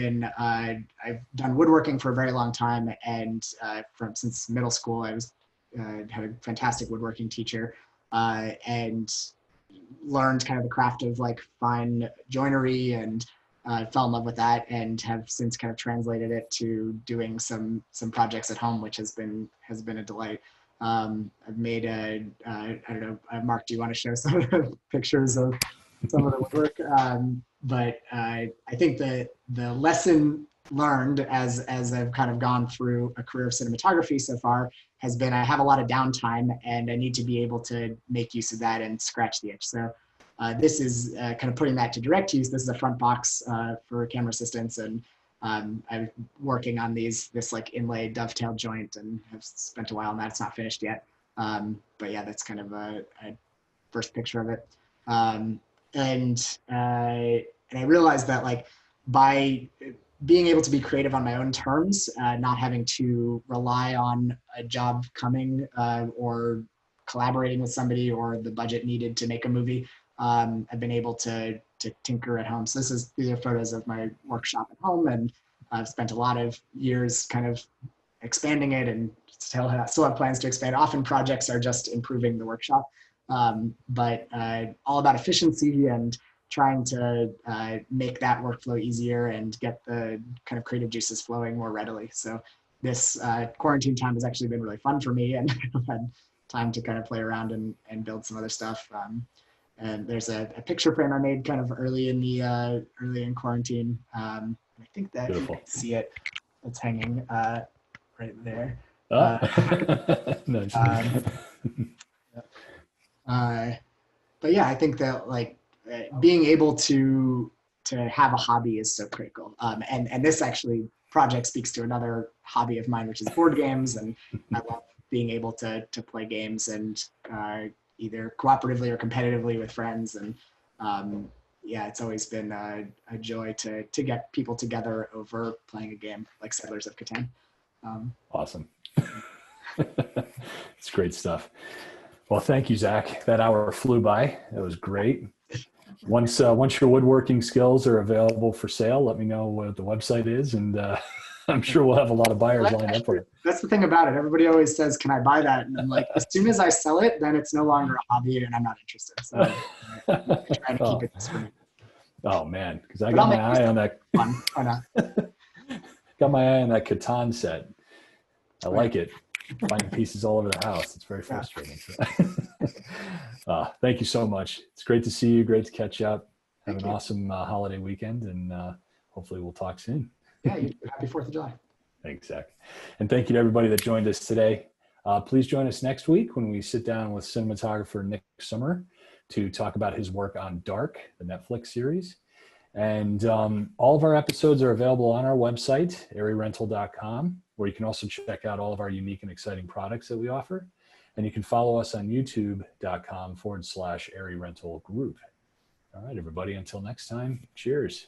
[SPEAKER 2] done woodworking for a very long time, and since middle school, I had a fantastic woodworking teacher, and learned kind of the craft of like fine joinery, and fell in love with that, and have since kind of translated it to doing some projects at home, which has been a delight. I've made I don't know, Mark, do you want to show some of the pictures of some of the woodwork? But I think the lesson learned as I've kind of gone through a career of cinematography so far has been, I have a lot of downtime, and I need to be able to make use of that and scratch the itch. So this is kind of putting that to direct use. This is a front box for camera assistants, and I'm working on this like inlay dovetail joint, and have spent a while on that. It's not finished yet. But yeah, that's kind of a first picture of it. And I realized that like by being able to be creative on my own terms, not having to rely on a job coming or collaborating with somebody or the budget needed to make a movie, I've been able to tinker at home. So these are photos of my workshop at home, and I've spent a lot of years kind of expanding it and still have plans to expand. Often projects are just improving the workshop, but all about efficiency and trying to make that workflow easier and get the kind of creative juices flowing more readily. So this quarantine time has actually been really fun for me, and I've had time to kind of play around and build some other stuff. And there's a picture frame I made kind of early in quarantine. I think that
[SPEAKER 1] Beautiful.
[SPEAKER 2] you can see it. It's hanging right there.
[SPEAKER 1] Oh. Nice.
[SPEAKER 2] But yeah, I think that like being able to have a hobby is so critical. And this actually project speaks to another hobby of mine, which is board games. And I love being able to play games and either cooperatively or competitively with friends. And yeah, it's always been a joy to get people together over playing a game like Settlers of Catan.
[SPEAKER 1] Awesome. It's great stuff. Well, thank you, Zach. That hour flew by. That was great. Once your woodworking skills are available for sale, let me know what the website is, and I'm sure we'll have a lot of buyers lined up for it.
[SPEAKER 2] That's the thing about it. Everybody always says, "Can I buy that?" And I'm like, as soon as I sell it, then it's no longer a hobby, and I'm not interested. So I'm trying to keep it just for me.
[SPEAKER 1] Oh man, because I got my eye on that.
[SPEAKER 2] Fun. Why not?
[SPEAKER 1] Got my eye on that Catan set. I like it. Finding pieces all over the house. It's very frustrating. Thank you so much. It's great to see you. Great to catch up. Have an awesome holiday weekend, and hopefully we'll talk soon.
[SPEAKER 2] Yeah, happy 4th of July.
[SPEAKER 1] Thanks, Zach. And thank you to everybody that joined us today. Please join us next week when we sit down with cinematographer Nick Summer to talk about his work on Dark, the Netflix series. And all of our episodes are available on our website, airyrental.com, where you can also check out all of our unique and exciting products that we offer. And you can follow us on youtube.com/airyrentalgroup. All right, everybody, until next time, cheers.